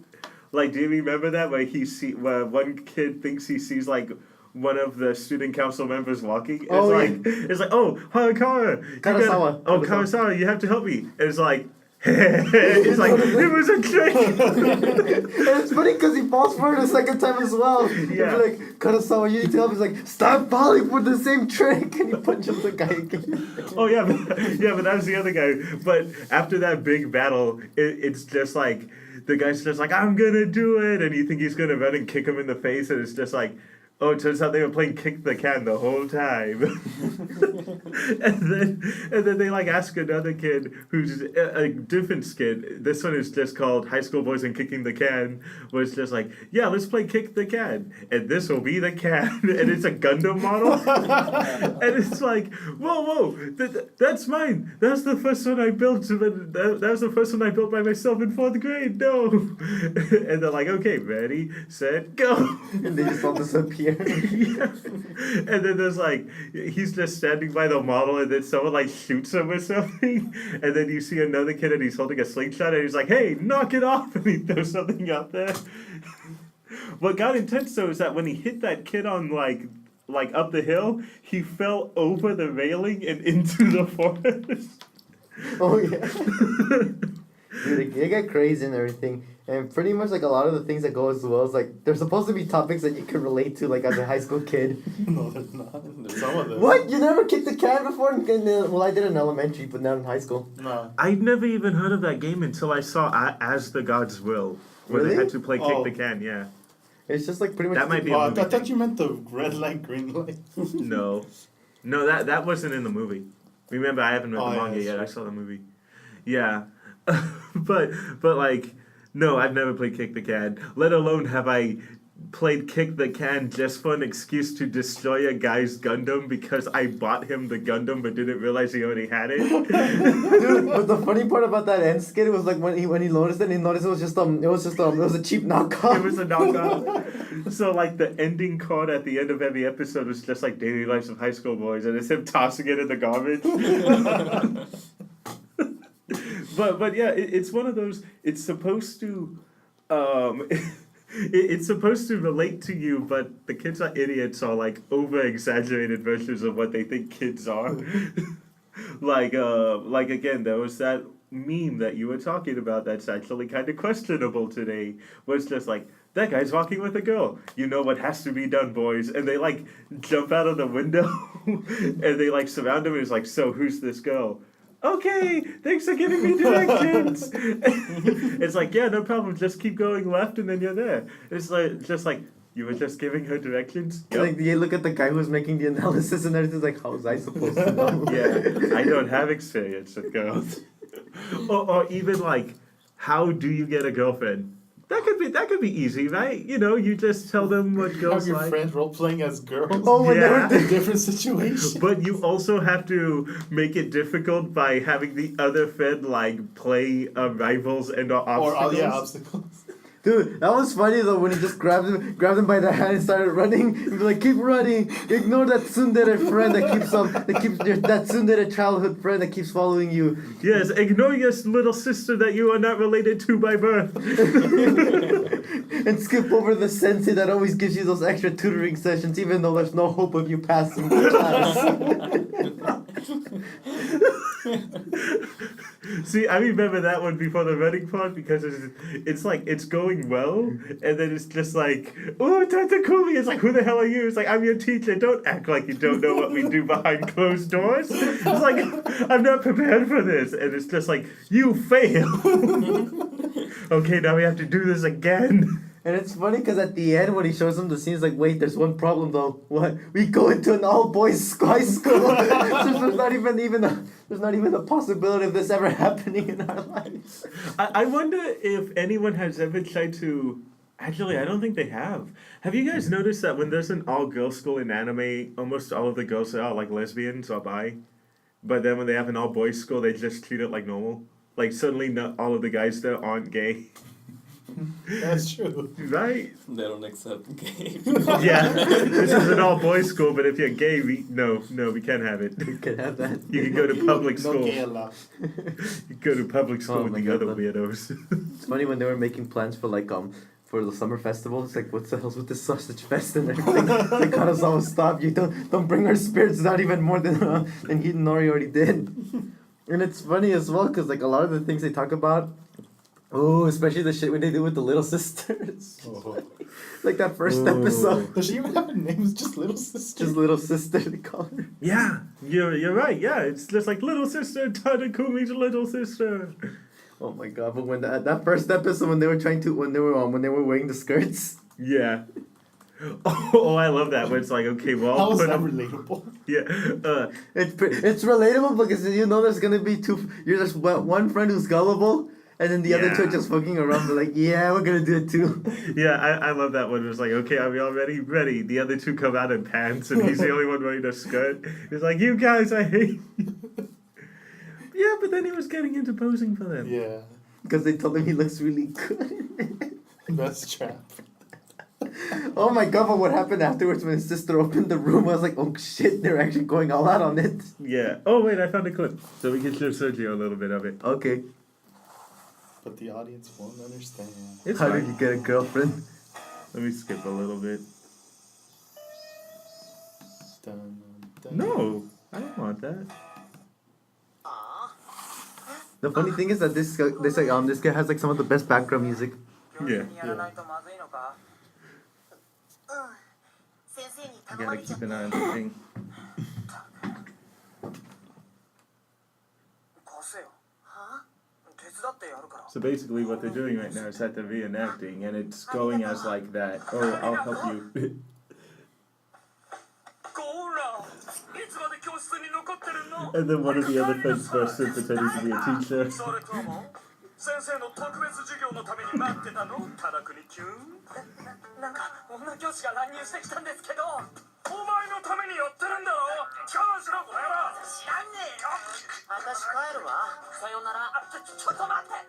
Speaker 1: Like, do you remember that where one kid thinks he sees like one of the student council members walking?
Speaker 4: Oh, yeah.
Speaker 1: It's like, oh, Harakara,
Speaker 4: Karasawa.
Speaker 1: Karasawa, you have to help me. And it's like, it's like it was a trick.
Speaker 4: And it's funny because he falls for it a second time as well.
Speaker 1: Yeah.
Speaker 4: He's like, Karasawa, you need to help. He's like, stop falling for the same trick. And he punches the guy again.
Speaker 1: Oh yeah, but that was the other guy. But after that big battle, it's just like the guy's just like, I'm gonna do it, and you think he's gonna run and kick him in the face, and it's just like, oh, it turns out they were playing kick the can the whole time. and then they like ask another kid who's a different skit. This one is just called High School Boys and Kicking the Can, where it's just like, yeah, let's play kick the can, and this will be the can, and it's a Gundam model, and it's like, whoa, that's mine. That's the first one I built. That was the first one I built by myself in 4th grade. No, and they're like, okay, ready, set, go.
Speaker 4: And they just all disappear.
Speaker 1: Yeah. And then there's like, he's just standing by the model, and then someone like shoots him or something, and then you see another kid and he's holding a slingshot, and he's like, hey, knock it off, and he throws something out there. What got intense though is that when he hit that kid on like up the hill, he fell over the railing and into the forest.
Speaker 4: Oh, yeah. Dude, they get crazy and everything. And pretty much like a lot of the things that go as well is like there's supposed to be topics that you can relate to like as a high school kid.
Speaker 3: No, there's not. Some of them.
Speaker 4: What? You never kicked a can before? Well, I did in elementary, but not in high school.
Speaker 3: No.
Speaker 1: I'd never even heard of that game until I saw As the Gods Will, where they
Speaker 4: Really?
Speaker 1: had to play Kick the Can, yeah.
Speaker 4: It's just like pretty much.
Speaker 1: That might be
Speaker 3: Oh,
Speaker 1: a
Speaker 3: I
Speaker 1: movie
Speaker 3: thought you meant the red light, green light.
Speaker 1: No, that wasn't in the movie. Remember, I haven't read
Speaker 3: Oh,
Speaker 1: the
Speaker 3: yeah,
Speaker 1: manga
Speaker 3: that's
Speaker 1: yet. I
Speaker 3: right.
Speaker 1: saw the movie. Yeah, but like, no, I've never played Kick the Can. Let alone have I played Kick the Can just for an excuse to destroy a guy's Gundam because I bought him the Gundam but didn't realize he already had it.
Speaker 4: Dude, but the funny part about that end skit was like when he noticed it, he noticed it was a cheap knockoff.
Speaker 1: It was a knockoff. So like the ending chord at the end of every episode was just like Daily Lives of High School Boys, and it's him tossing it in the garbage. But yeah, it's one of those. It's supposed to. It's supposed to relate to you, but the kids are idiots or like over exaggerated versions of what they think kids are. Like again, there was that meme that you were talking about that's actually kind of questionable today. Where it's just like that guy's walking with a girl. You know what has to be done, boys, and they like jump out of the window and they like surround him and it's like, so who's this girl? Okay, thanks for giving me directions. It's like, yeah, no problem. Just keep going left, and then you're there. It's like just like you were just giving her directions. Yep.
Speaker 4: Like you look at the guy who's making the analysis and everything's like, how was I supposed to know?
Speaker 1: Yeah, I don't have experience with girls. Or even like, how do you get a girlfriend? That could be easy, right? You know, you just tell them what girls
Speaker 3: Have your
Speaker 1: like.
Speaker 3: friends role playing as girls.
Speaker 4: Oh, when
Speaker 1: Yeah.
Speaker 4: they were
Speaker 3: In different situations.
Speaker 1: But you also have to make it difficult by having the other friend like play rivals and obstacles.
Speaker 3: Yeah, obstacles.
Speaker 4: Dude, that was funny though when he just grabbed him by the hand and started running. He'd be like, "Keep running! Ignore that tsundere friend that keeps that tsundere childhood friend that keeps following you."
Speaker 1: Yes, ignore your little sister that you are not related to by birth.
Speaker 4: And skip over the sensei that always gives you those extra tutoring sessions, even though there's no hope of you passing the class.
Speaker 1: See, I remember that one before the running part because it's like it's going well, and then it's just like, oh, Tatakumi. It's like, who the hell are you? It's like, I'm your teacher. Don't act like you don't know what we do behind closed doors. It's like, I'm not prepared for this, and it's just like, you fail. Okay, now we have to do this again.
Speaker 4: And it's funny because at the end when he shows him the scene, he's like, "Wait, there's one problem though. What? We go into an all-boys high school. There's not even a possibility of this ever happening in our lives."
Speaker 1: I wonder if anyone has ever tried to. Actually, I don't think they have. Have you guys noticed that when there's an all-girls school in anime, almost all of the girls are like lesbians or bi? But then when they have an all-boys school, they just treat it like normal. Like suddenly, not all of the guys there aren't gay.
Speaker 3: That's true.
Speaker 1: Right?
Speaker 2: They don't accept gay.
Speaker 1: Yeah. This is an all-boys school, but if you're gay, we can't have it.
Speaker 4: You can have that.
Speaker 1: You can go to public
Speaker 3: No
Speaker 1: school.
Speaker 3: gay allowed.
Speaker 1: You go to public school
Speaker 4: Oh
Speaker 1: with
Speaker 4: my
Speaker 1: the
Speaker 4: God,
Speaker 1: other
Speaker 4: man.
Speaker 1: weirdos.
Speaker 4: It's funny when they were making plans for for the summer festival. It's like, what the hell's with this sausage fest and everything? They got us all stop. You don't bring our spirits down even more than Hidenori already did. And it's funny as well because like a lot of the things they talk about. Oh, especially the shit when they do with the little sisters.
Speaker 3: Oh.
Speaker 4: Like that first
Speaker 1: Ooh.
Speaker 4: episode.
Speaker 3: Does she even have a name? It's just little sister.
Speaker 4: Just little sister, they call her.
Speaker 1: Yeah, you're right. Yeah, it's just like little sister, Tadakumi's little sister.
Speaker 4: Oh my god! But when that first episode when they were wearing the skirts.
Speaker 1: Yeah. Oh, I love that. When it's like, okay, well,
Speaker 3: How is
Speaker 1: put
Speaker 3: that
Speaker 1: up-
Speaker 3: relatable?
Speaker 1: Yeah.
Speaker 4: It's relatable because you know there's gonna be there's one friend who's gullible. And then the other two are just fucking around, but like, yeah, we're gonna do it too.
Speaker 1: Yeah, I love that one. It was like, okay, are we all ready? Ready. The other two come out in pants, and he's the only one wearing a skirt. He's like, you guys, I hate you. Yeah, but then he was getting into posing for them.
Speaker 3: Yeah.
Speaker 4: Because they told him he looks really good.
Speaker 3: Best trap.
Speaker 4: Oh my god, but what happened afterwards when his sister opened the room? I was like, oh shit, they're actually going all out on it.
Speaker 1: Yeah. Oh, wait, I found a clip. So we can show Sergio a little bit of it.
Speaker 4: Okay.
Speaker 3: But the audience won't understand.
Speaker 1: It's
Speaker 4: How
Speaker 1: fine.
Speaker 4: did you get a girlfriend?
Speaker 1: Let me skip a little bit.
Speaker 3: Dun, dun.
Speaker 1: No, I don't want that.
Speaker 4: The funny thing is that this guy has like some of the best background music.
Speaker 1: Yeah. I gotta keep an eye on the thing. So basically what they're doing right now is that they're reenacting and it's going as like that. Oh, I'll help you. And then one of the other friends bursts in pretending to be a teacher.
Speaker 5: 先生の特別授業のために待ってたのタダクニキュンなんか女教師が乱入してきたんですけどお前のためにやってるんだろ我慢しろこの野郎知らんねえよ私帰るわさよならちょっと待って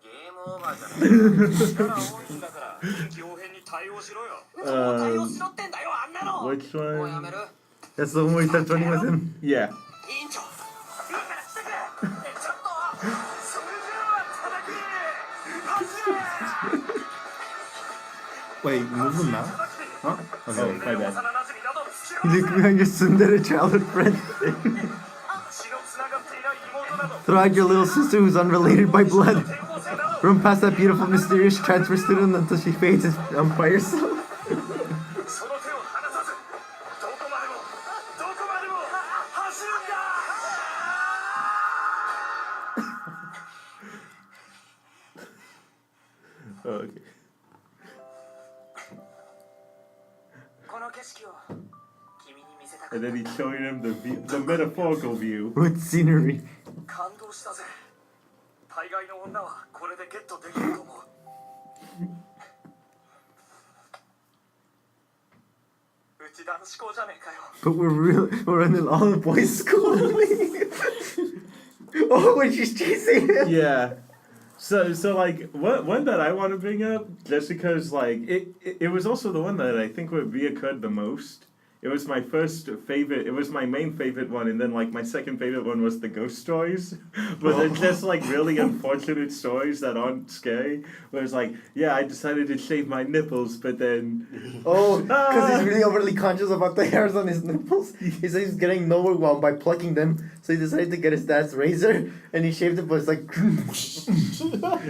Speaker 5: ゲームオーバーじゃない力多いんだから臨機応変に対応しろよどう対応しろってんだよあんなの
Speaker 1: Which
Speaker 5: もうや
Speaker 1: one?
Speaker 5: める
Speaker 4: That's the one where he starts running with him.
Speaker 1: Yeah.
Speaker 5: 委員長いいからしてくれちょっとそれじゃあタダクニ走れ
Speaker 3: Wait, move them now? Huh?
Speaker 1: Oh,
Speaker 3: Okay.
Speaker 1: my bad.
Speaker 5: 幼馴染など付き合
Speaker 4: You
Speaker 5: わ
Speaker 4: look
Speaker 5: せ
Speaker 4: behind your tsundere childhood friend.
Speaker 5: 血のつながっていない妹など
Speaker 4: Throw out your little sister who's unrelated by blood.
Speaker 5: 転校生など
Speaker 4: Run past that beautiful, mysterious transfer student until she fades by herself.
Speaker 5: その手を離さずどこまでも走るんだ
Speaker 1: Okay.
Speaker 5: この景色を君に見せたか
Speaker 1: And
Speaker 5: っ
Speaker 1: then he's showing him the metaphorical view.
Speaker 4: What scenery?
Speaker 5: た感動したぜ大概の女はこれでゲットできると思ううち男子校じゃねえかよ
Speaker 4: But we're in an all boys school. Oh, when she's chasing him.
Speaker 1: Yeah. So like one that I want to bring up just because like it was also the one that I think would reoccurred the most. It was my first favorite. It was my main favorite one, and then like my second favorite one was the ghost stories. But they're just like really unfortunate stories that aren't scary. Where it's like, yeah, I decided to shave my nipples, but then
Speaker 4: Oh, because he's really overly conscious about the hairs on his nipples. He said he's getting nowhere well by plucking them, so he decided to get his dad's razor, and he shaved it, but it's like...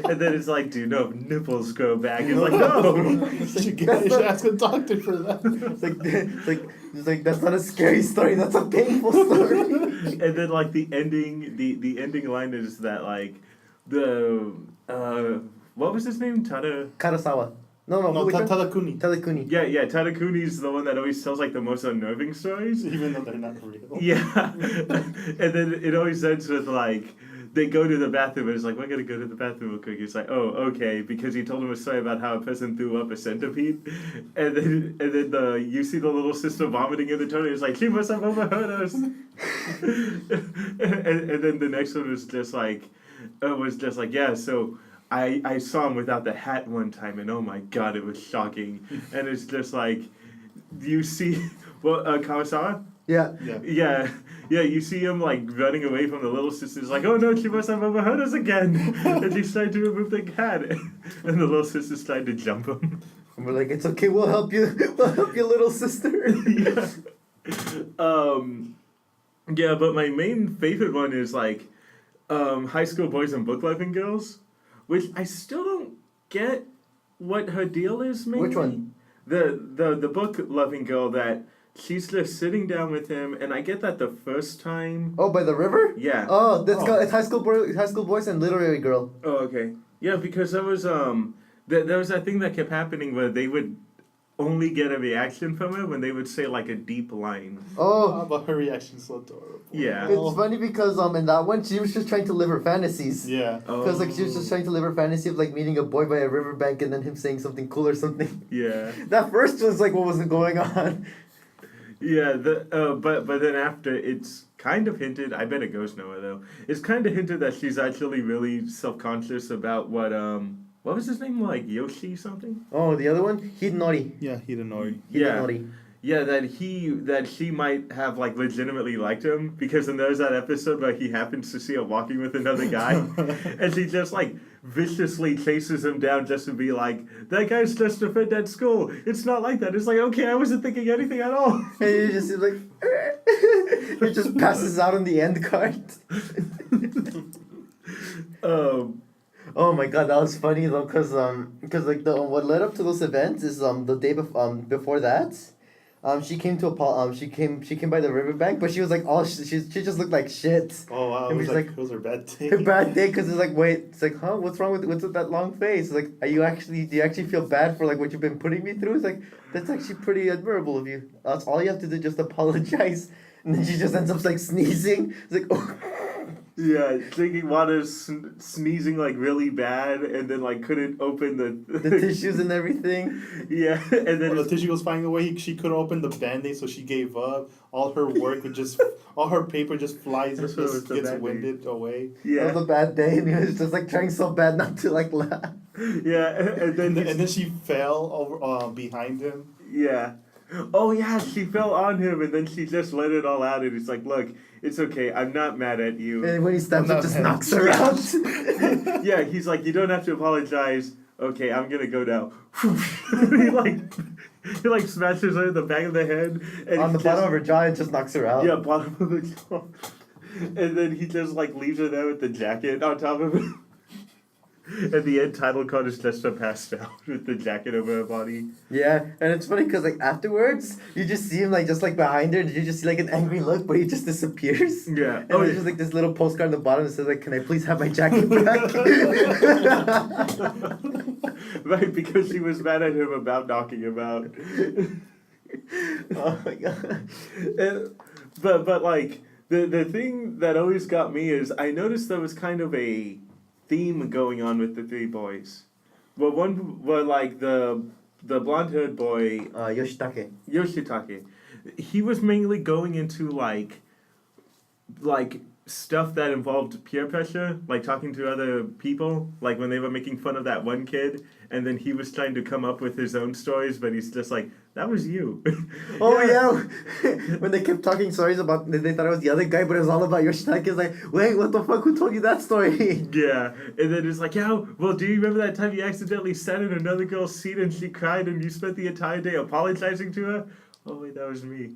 Speaker 1: and then it's like, do you know if nipples grow back? It's like, no.
Speaker 3: You should ask a doctor for that.
Speaker 4: It's like that's not a scary story. That's a painful story.
Speaker 1: And then like the ending line is that like the what was his name?
Speaker 4: Karasawa. No,
Speaker 3: No,
Speaker 4: which one?
Speaker 3: Tadakuni.
Speaker 4: Tadakuni.
Speaker 1: Yeah, Tadakuni's the one that always tells like the most unnerving stories.
Speaker 3: Even though they're not real.
Speaker 1: Yeah. And then it always ends with like they go to the bathroom and it's like, we're gonna go to the bathroom real quick. It's like, oh, okay, because he told him a story about how a person threw up a centipede, and then you see the little sister vomiting in the toilet. It's like, she must have overheard us. and then the next one was just like, yeah. So I saw him without the hat one time, and oh my god, it was shocking. And it's just like, you see, well, Kawasawa.
Speaker 4: Yeah.
Speaker 1: Yeah, you see him like running away from the little sister's like, oh no, she must have overheard us again. And she's trying to remove the hat. And the little sister's trying to jump him.
Speaker 4: And we're like, it's okay, we'll help you. We'll help you, little sister.
Speaker 1: Yeah. Yeah, but my main favorite one is like high school boys and book loving girls, which I still don't get what her deal is. Mainly.
Speaker 4: Which one?
Speaker 1: The book loving girl that she's just sitting down with him, and I get that the first time.
Speaker 4: Oh, by the river?
Speaker 1: Yeah.
Speaker 4: Oh, it's high school boys and literary girl.
Speaker 1: Oh, okay. Yeah, because there was there was that thing that kept happening where they would only get a reaction from her when they would say like a deep line.
Speaker 4: Oh,
Speaker 3: But her reaction's so adorable.
Speaker 1: Yeah.
Speaker 4: it's funny because in that one she was just trying to live her fantasies.
Speaker 3: Yeah.
Speaker 4: Because like she was just trying to live her fantasy of like meeting a boy by a riverbank and then him saying something cool or something.
Speaker 1: Yeah.
Speaker 4: That first was like, what was going on?
Speaker 1: Yeah, but then after it's kind of hinted. I bet it goes nowhere though. It's kind of hinted that she's actually really self-conscious about what was his name, like Yoshi something?
Speaker 4: Oh, the other one, Hidenori.
Speaker 3: Yeah, Hidenori.
Speaker 4: Hidenori.
Speaker 1: Yeah, that she might have like legitimately liked him because then there's that episode where he happens to see her walking with another guy, and she just like viciously chases him down just to be like, that guy's just a friend at school. It's not like that. It's like, okay, I wasn't thinking anything at all.
Speaker 4: And he just is like, he just passes out on the end card. Oh my god, that was funny though, cause like what led up to those events is the day before that. She came to she came by the riverbank, but she was like she just looked like shit.
Speaker 3: Oh wow,
Speaker 4: And
Speaker 3: it was
Speaker 4: he's
Speaker 3: like,
Speaker 4: like-
Speaker 3: it was her bad day.
Speaker 4: Her bad day, cause it's like, wait, it's like, huh, what's with that long face? It's like, do you actually feel bad for like what you've been putting me through? It's like, that's actually pretty admirable of you. That's all you have to do, just apologize. And then she just ends up like sneezing. It's like, oh.
Speaker 1: Yeah, drinking water, sneezing like really bad, and then like couldn't open
Speaker 4: The tissues and everything.
Speaker 1: Yeah, and then
Speaker 3: Well, the tissue was flying away. She couldn't open the band-aid, so she gave up. All her work would just, all her paper just flies,
Speaker 1: That's what it was,
Speaker 3: just
Speaker 1: the
Speaker 3: gets
Speaker 1: Band-Aid.
Speaker 3: winded away.
Speaker 4: That
Speaker 1: yeah,
Speaker 4: was a bad day, and he was just like trying so bad not to like laugh.
Speaker 1: yeah, and then
Speaker 3: And then she fell over behind him.
Speaker 1: yeah. Oh yeah, she fell on him, and then she just let it all out, and it's like, look, it's okay, I'm not mad at you.
Speaker 4: And when he stands
Speaker 3: I'm
Speaker 4: up,
Speaker 3: not
Speaker 4: just
Speaker 3: mad.
Speaker 4: knocks her out.
Speaker 1: Yeah, he's like, you don't have to apologize. okay, I'm gonna go now. he like smashes her in the back of the head. And
Speaker 4: On
Speaker 1: he
Speaker 4: the bottom of her jaw, it just knocks her out.
Speaker 1: Yeah, bottom of the jaw. And then he just like leaves her there with the jacket on top of him. And the end title card is just her passed out with the jacket over her body.
Speaker 4: Yeah, and it's funny because like afterwards, you just see him like just like behind her, and you just see like an angry look, but he just disappears.
Speaker 1: Yeah.
Speaker 4: And there's just like this little postcard on the bottom that says like, "Can I please have my jacket back?"
Speaker 1: Right, because she was mad at him about knocking him out.
Speaker 4: Oh my god.
Speaker 1: But like the thing that always got me is I noticed there was kind of a theme going on with the three boys. Well, like the blonde-haired boy
Speaker 4: Yoshitake.
Speaker 1: Yoshitake, he was mainly going into like stuff that involved peer pressure, like talking to other people, like when they were making fun of that one kid, and then he was trying to come up with his own stories, but he's just like, that was you.
Speaker 4: Oh yeah, when they kept talking stories about, they thought it was the other guy, but it was all about Yoshitake. It's like, wait, what the fuck? Who told you that story?
Speaker 1: Yeah, and then it's like, yeah, well, do you remember that time you accidentally sat in another girl's seat and she cried and you spent the entire day apologizing to her? Oh wait, that was me.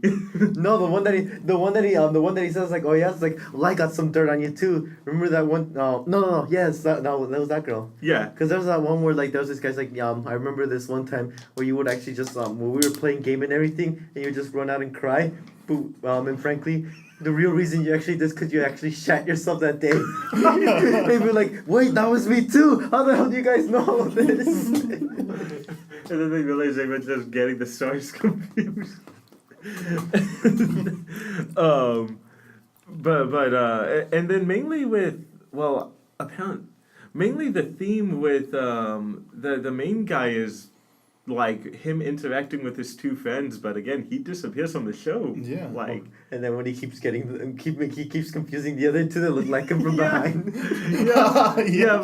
Speaker 4: No, the one that he says like, oh yeah, it's like, well, I got some dirt on you too. Remember that one? No, yes, that was that girl.
Speaker 1: Yeah.
Speaker 4: Cause there was that one where like there was this guy's like, I remember this one time where you would actually just when we were playing game and everything, and you would just run out and cry. But and frankly, the real reason you actually did is because you actually shat yourself that day. They were like, wait, that was me too. How the hell do you guys know this?
Speaker 1: And then they realized they were just getting the stories confused. And then mainly with, well, mainly the theme with the main guy is like him interacting with his two friends, but again he disappears from the show.
Speaker 3: Yeah.
Speaker 1: Like,
Speaker 4: And then when he keeps he keeps confusing the other two that look like him from behind.
Speaker 1: yeah,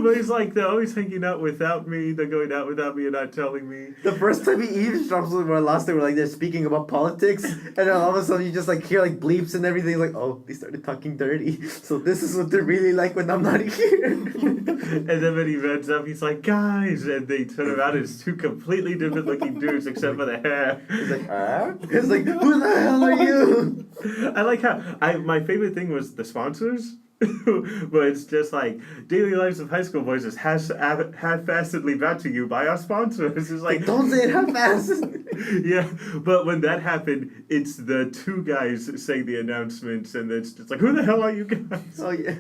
Speaker 1: but he's like, they're always hanging out without me, they're going out without me and not telling me.
Speaker 4: The first time he eavesdrops when we're lost, they were like they're speaking about politics, and then all of a sudden you just like hear like bleeps and everything. Like, oh, they started talking dirty. So this is what they're really like when I'm not here.
Speaker 1: And then when he runs up, he's like, guys, and they turn around and it's two completely different looking dudes except for the hair.
Speaker 4: He's like, It's like, who the hell are you?
Speaker 1: I like how my favorite thing was the sponsors. But it's just like Daily Lives of High School Boys is half-assedly brought to you by our sponsors. It's like,
Speaker 4: don't say it half-assed.
Speaker 1: Yeah, but when that happened, it's the two guys saying the announcements, and it's just like, who the hell are you guys?
Speaker 4: Oh yeah.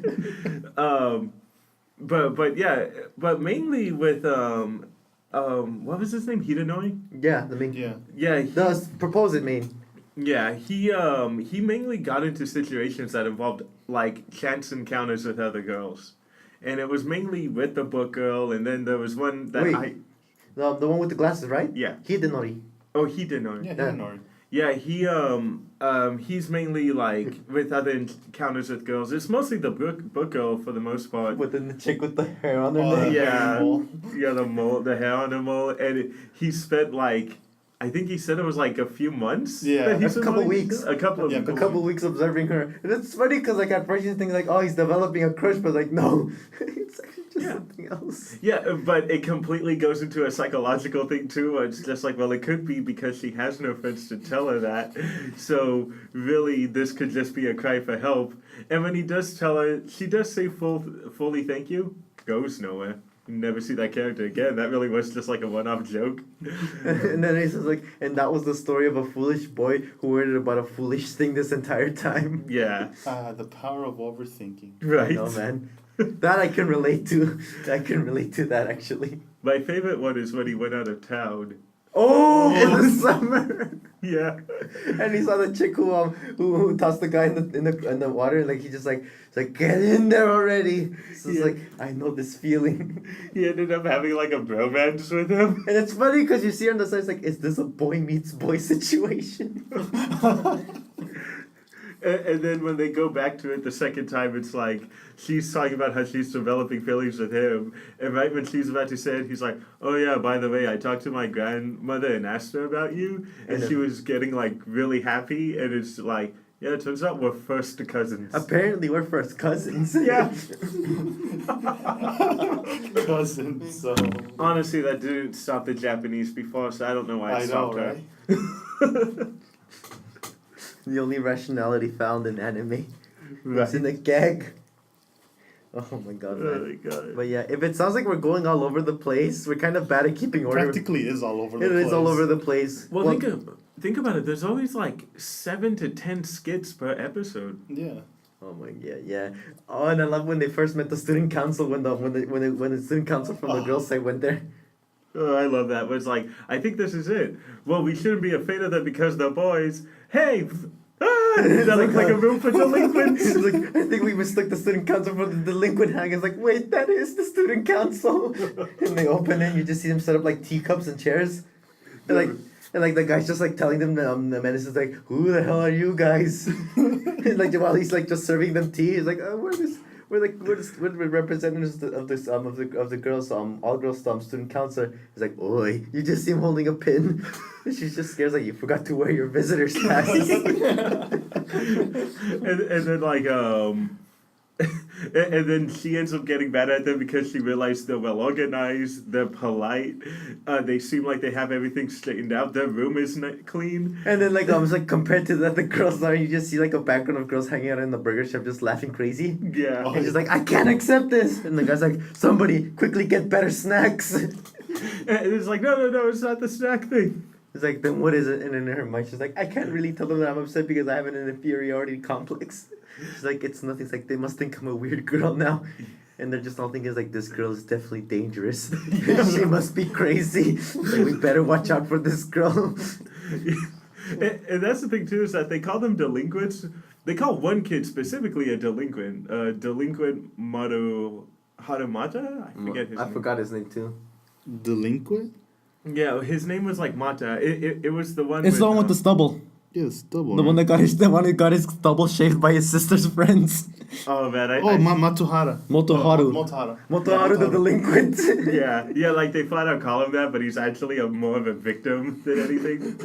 Speaker 1: But mainly with what was his name? Hidenoi?
Speaker 4: Yeah, the main.
Speaker 3: Yeah.
Speaker 1: Yeah.
Speaker 4: The propose it mean.
Speaker 1: Yeah, he mainly got into situations that involved like chance encounters with other girls, and it was mainly with the book girl, and then there was one that
Speaker 4: Wait. The one with the glasses, right?
Speaker 1: Yeah.
Speaker 4: Hidenori.
Speaker 1: Oh, Hidenoi.
Speaker 3: Yeah,
Speaker 4: Yeah.
Speaker 1: Yeah, he's mainly like with other encounters with girls. It's mostly the book girl for the most part.
Speaker 4: With the chick with the hair on her
Speaker 3: Oh,
Speaker 4: neck.
Speaker 1: Yeah.
Speaker 3: mole.
Speaker 1: Yeah, the hair on the mole, and he spent like, I think he said it was like a few months.
Speaker 3: Yeah.
Speaker 1: that he's
Speaker 4: A couple
Speaker 1: been
Speaker 4: weeks.
Speaker 1: A couple of
Speaker 3: Yeah,
Speaker 4: A couple weeks observing her, and it's funny because like at first you think like, oh, he's developing a crush, but like no, it's actually just something else.
Speaker 1: Yeah, but it completely goes into a psychological thing too, where it's just like, well, it could be because she has no friends to tell her that. So really, this could just be a cry for help. And when he does tell her, she does say fully thank you, goes nowhere. You never see that character again. That really was just like a one-off joke.
Speaker 4: And then he says like, and that was the story of a foolish boy who worried about a foolish thing this entire time.
Speaker 1: Yeah.
Speaker 3: The power of overthinking.
Speaker 1: Right.
Speaker 4: No man, that I can relate to. I can relate to that actually.
Speaker 1: My favorite one is when he went out of town.
Speaker 4: Oh, in the summer.
Speaker 1: Yeah.
Speaker 4: And he saw the chick who tossed the guy in the water, and like he just like, it's like, get in there already. So it's
Speaker 1: Yeah.
Speaker 4: like, I know this feeling.
Speaker 1: He ended up having like a bromance with him.
Speaker 4: And it's funny because you see her on the side, it's like, is this a boy meets boy situation?
Speaker 1: And then when they go back to it the second time, it's like she's talking about how she's developing feelings with him. And right when she's about to say it, he's like, oh yeah, by the way, I talked to my grandmother and asked her about you. And
Speaker 4: And
Speaker 1: she
Speaker 4: then-
Speaker 1: was getting like really happy. And it's like, Yeah, it turns out we're first cousins.
Speaker 4: Apparently, we're first cousins.
Speaker 1: Yeah.
Speaker 3: Cousin, so.
Speaker 1: Honestly, that didn't stop the Japanese before, so I don't know why it
Speaker 3: I know,
Speaker 1: stopped her.
Speaker 3: right?
Speaker 4: The only rationality found in anime.
Speaker 1: Right.
Speaker 4: It's in the gag. Oh my god,
Speaker 1: Oh
Speaker 4: man.
Speaker 1: my god.
Speaker 4: But yeah, if it sounds like we're going all over the place, we're kind of bad at keeping order.
Speaker 3: Practically is all over the
Speaker 4: It
Speaker 3: place.
Speaker 4: is all over the place.
Speaker 1: Well, think about it. There's always like 7 to 10 skits per episode.
Speaker 3: Yeah.
Speaker 4: Oh my god, yeah. Oh, and I love when they first met the student council when the student council from the girls' side went there.
Speaker 1: Oh, I love that. But it's like, I think this is it. Well, we shouldn't be afraid of them because they're boys. Hey! They're like a room for delinquents.
Speaker 4: It's like, I think we mistook the student council for the delinquent hang. It's like, wait, that is the student council. And they open it and you just see them set up like teacups and chairs. And like the guy's just like telling them, the menace is like, who the hell are you guys? And like while he's like just serving them tea, he's like, we're the representatives of the girls all girls student council. He's like, oi, you just see him holding a pin. And she's just scared, like, you forgot to wear your visitor's pass.
Speaker 1: and then like and then she ends up getting mad at them because she realized they're well organized, they're polite, they seem like they have everything straightened out, their room is clean.
Speaker 4: And then like it's like compared to that, the girls are, you just see like a background of girls hanging out in the burger shop just laughing crazy.
Speaker 1: Yeah.
Speaker 4: And she's like, I can't accept this. And the guy's like, somebody quickly get better snacks.
Speaker 1: And it's like, no, it's not the snack thing.
Speaker 4: It's like, then what is it? And in her mind, she's like, I can't really tell them that I'm upset because I have an inferiority complex. She's like, it's nothing. It's like, they must think I'm a weird girl now. And they're just all thinking, like, this girl is definitely dangerous. She must be crazy. Like, we better watch out for this girl.
Speaker 1: And that's the thing, too, is that they call them delinquents. They call one kid specifically a delinquent. Delinquent Harumata? I forget his name.
Speaker 4: I forgot his name, too.
Speaker 3: Delinquent?
Speaker 1: Yeah, his name was like Mata. It was the one.
Speaker 6: It's the one with the stubble.
Speaker 3: Yes, double.
Speaker 6: The one that got his stubble shaved by his sister's friends.
Speaker 1: Oh man,
Speaker 3: Matuhara.
Speaker 6: Motoharu.
Speaker 3: Motohara.
Speaker 4: Motoharu the delinquent.
Speaker 1: yeah, like they flat out call him that, but he's actually more of a victim than anything.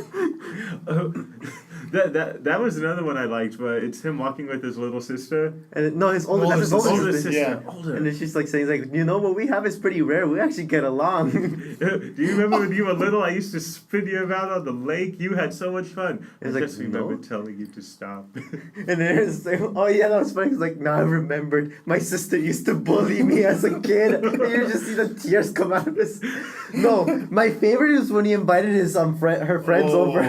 Speaker 1: That was another one I liked, but it's him walking with his little sister.
Speaker 4: And no, his older, that's his older
Speaker 1: Older
Speaker 4: sister.
Speaker 1: sister.
Speaker 3: Yeah.
Speaker 1: Older.
Speaker 4: And then she's like saying, like, you know what we have is pretty rare. We actually get along.
Speaker 1: Do you remember when you were little? I used to spin you around on the lake. You had so much fun.
Speaker 4: It's
Speaker 1: I
Speaker 4: like,
Speaker 1: just remember
Speaker 4: no.
Speaker 1: telling you to stop.
Speaker 4: And then it's like, oh yeah, that was funny. He's like, now I remembered. My sister used to bully me as a kid. And you just see the tears come out of his. No, my favorite is when he invited his her friends over.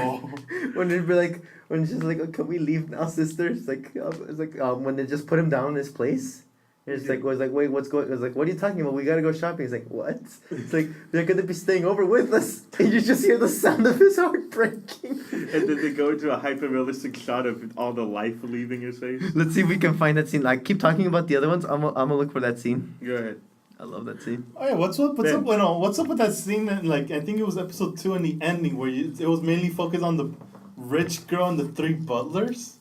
Speaker 4: When they'd be like, when she's like, oh, can we leave now, sister? It's like when they just put him down in his place. And it's like, wait, what's going? It was like, what are you talking about? We gotta go shopping. He's like, what? It's like, they're gonna be staying over with us. And you just hear the sound of his heart breaking.
Speaker 1: And then they go into a hyper realistic shot of all the life leaving his face.
Speaker 4: Let's see if we can find that scene. Like, keep talking about the other ones. I'm gonna look for that scene.
Speaker 1: Go ahead.
Speaker 4: I love that scene.
Speaker 3: Oh yeah, what's up?
Speaker 1: Ben.
Speaker 3: What's up with that scene? That, like, I think it was episode 2 in the ending where it was mainly focused on the rich girl and the 3 butlers.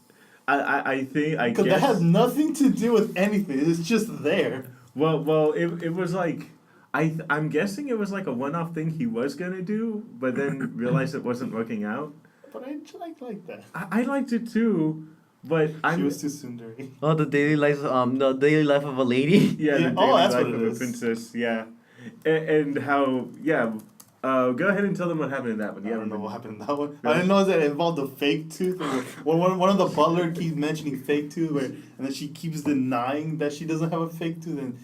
Speaker 1: I think I
Speaker 3: Because
Speaker 1: guess
Speaker 3: that has nothing to do with anything. It's just there.
Speaker 1: well it was like I'm guessing it was like a one-off thing he was gonna do, but then realized it wasn't working out.
Speaker 3: But I like that.
Speaker 1: I liked it too, but
Speaker 3: She
Speaker 1: I'm
Speaker 3: was too sundari.
Speaker 4: Oh, the daily life of a lady.
Speaker 1: yeah,
Speaker 3: Yeah,
Speaker 1: the
Speaker 3: oh,
Speaker 1: daily
Speaker 3: that's
Speaker 1: life
Speaker 3: what
Speaker 1: of
Speaker 3: it
Speaker 1: a
Speaker 3: is.
Speaker 1: princess, yeah, and how go ahead and tell them what happened in that one.
Speaker 3: I
Speaker 1: Yeah,
Speaker 3: don't know what happened in that one.
Speaker 1: Yeah.
Speaker 3: I didn't know that it involved a fake tooth. One of the butler keeps mentioning fake tooth, and then she keeps denying that she doesn't have a fake tooth, and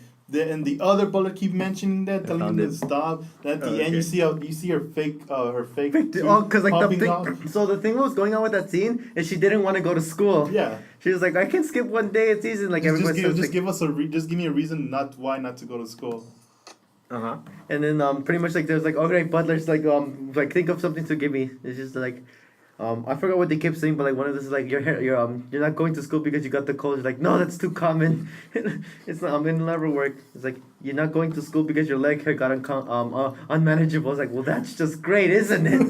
Speaker 3: the other butler keep mentioning that, telling him
Speaker 4: found
Speaker 3: to
Speaker 4: it.
Speaker 3: stop. And at the end,
Speaker 1: Okay.
Speaker 3: you see her fake tooth
Speaker 4: Oh, cause like the
Speaker 3: popping
Speaker 4: thing.
Speaker 3: off.
Speaker 4: So the thing what was going on with that scene is she didn't want to go to school.
Speaker 3: Yeah,
Speaker 4: She was like, I can skip one day. It's easy. Like
Speaker 3: just
Speaker 4: everyone says.
Speaker 3: just give me a reason not to go to school.
Speaker 1: uh-huh.
Speaker 4: And then pretty much like there's like, okay, butler's like think of something to give me. It's just like I forgot what they kept saying, but like one of this is like you're not going to school because you got the cold. It's like, no, that's too common. It's not, it'll never work. It's like, you're not going to school because your leg hair got unmanageable. It's like, well, that's just great, isn't it?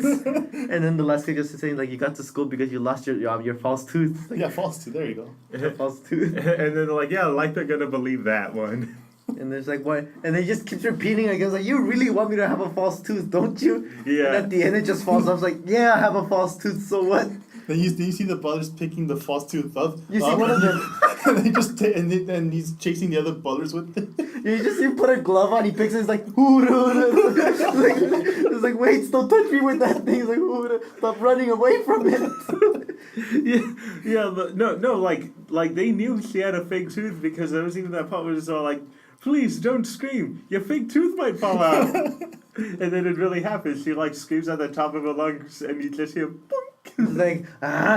Speaker 4: And then the last guy just saying like, you got to school because you lost your false tooth. Like,
Speaker 3: Yeah, false tooth. There you go.
Speaker 4: your false tooth.
Speaker 1: And then they're like, yeah, like they're gonna believe that one.
Speaker 4: And there's like, what? And they just keeps repeating again. Like, you really want me to have a false tooth, don't you?
Speaker 1: Yeah.
Speaker 4: And at the end, it just falls off. It's like, yeah, I have a false tooth, so what?
Speaker 3: Then you see the brothers picking the false tooth up.
Speaker 4: You see one of them.
Speaker 3: and they just and he's chasing the other brothers with it.
Speaker 4: You just see him put a glove on. He picks it. He's like, it's like, wait, don't touch me with that thing. He's like, stop running away from it.
Speaker 1: Yeah, but no, like they knew she had a fake tooth because there was even that part where it's all like, please don't scream, your fake tooth might fall out. And then it really happens. She like screams at the top of her lungs, and you just hear boink.
Speaker 4: He's like,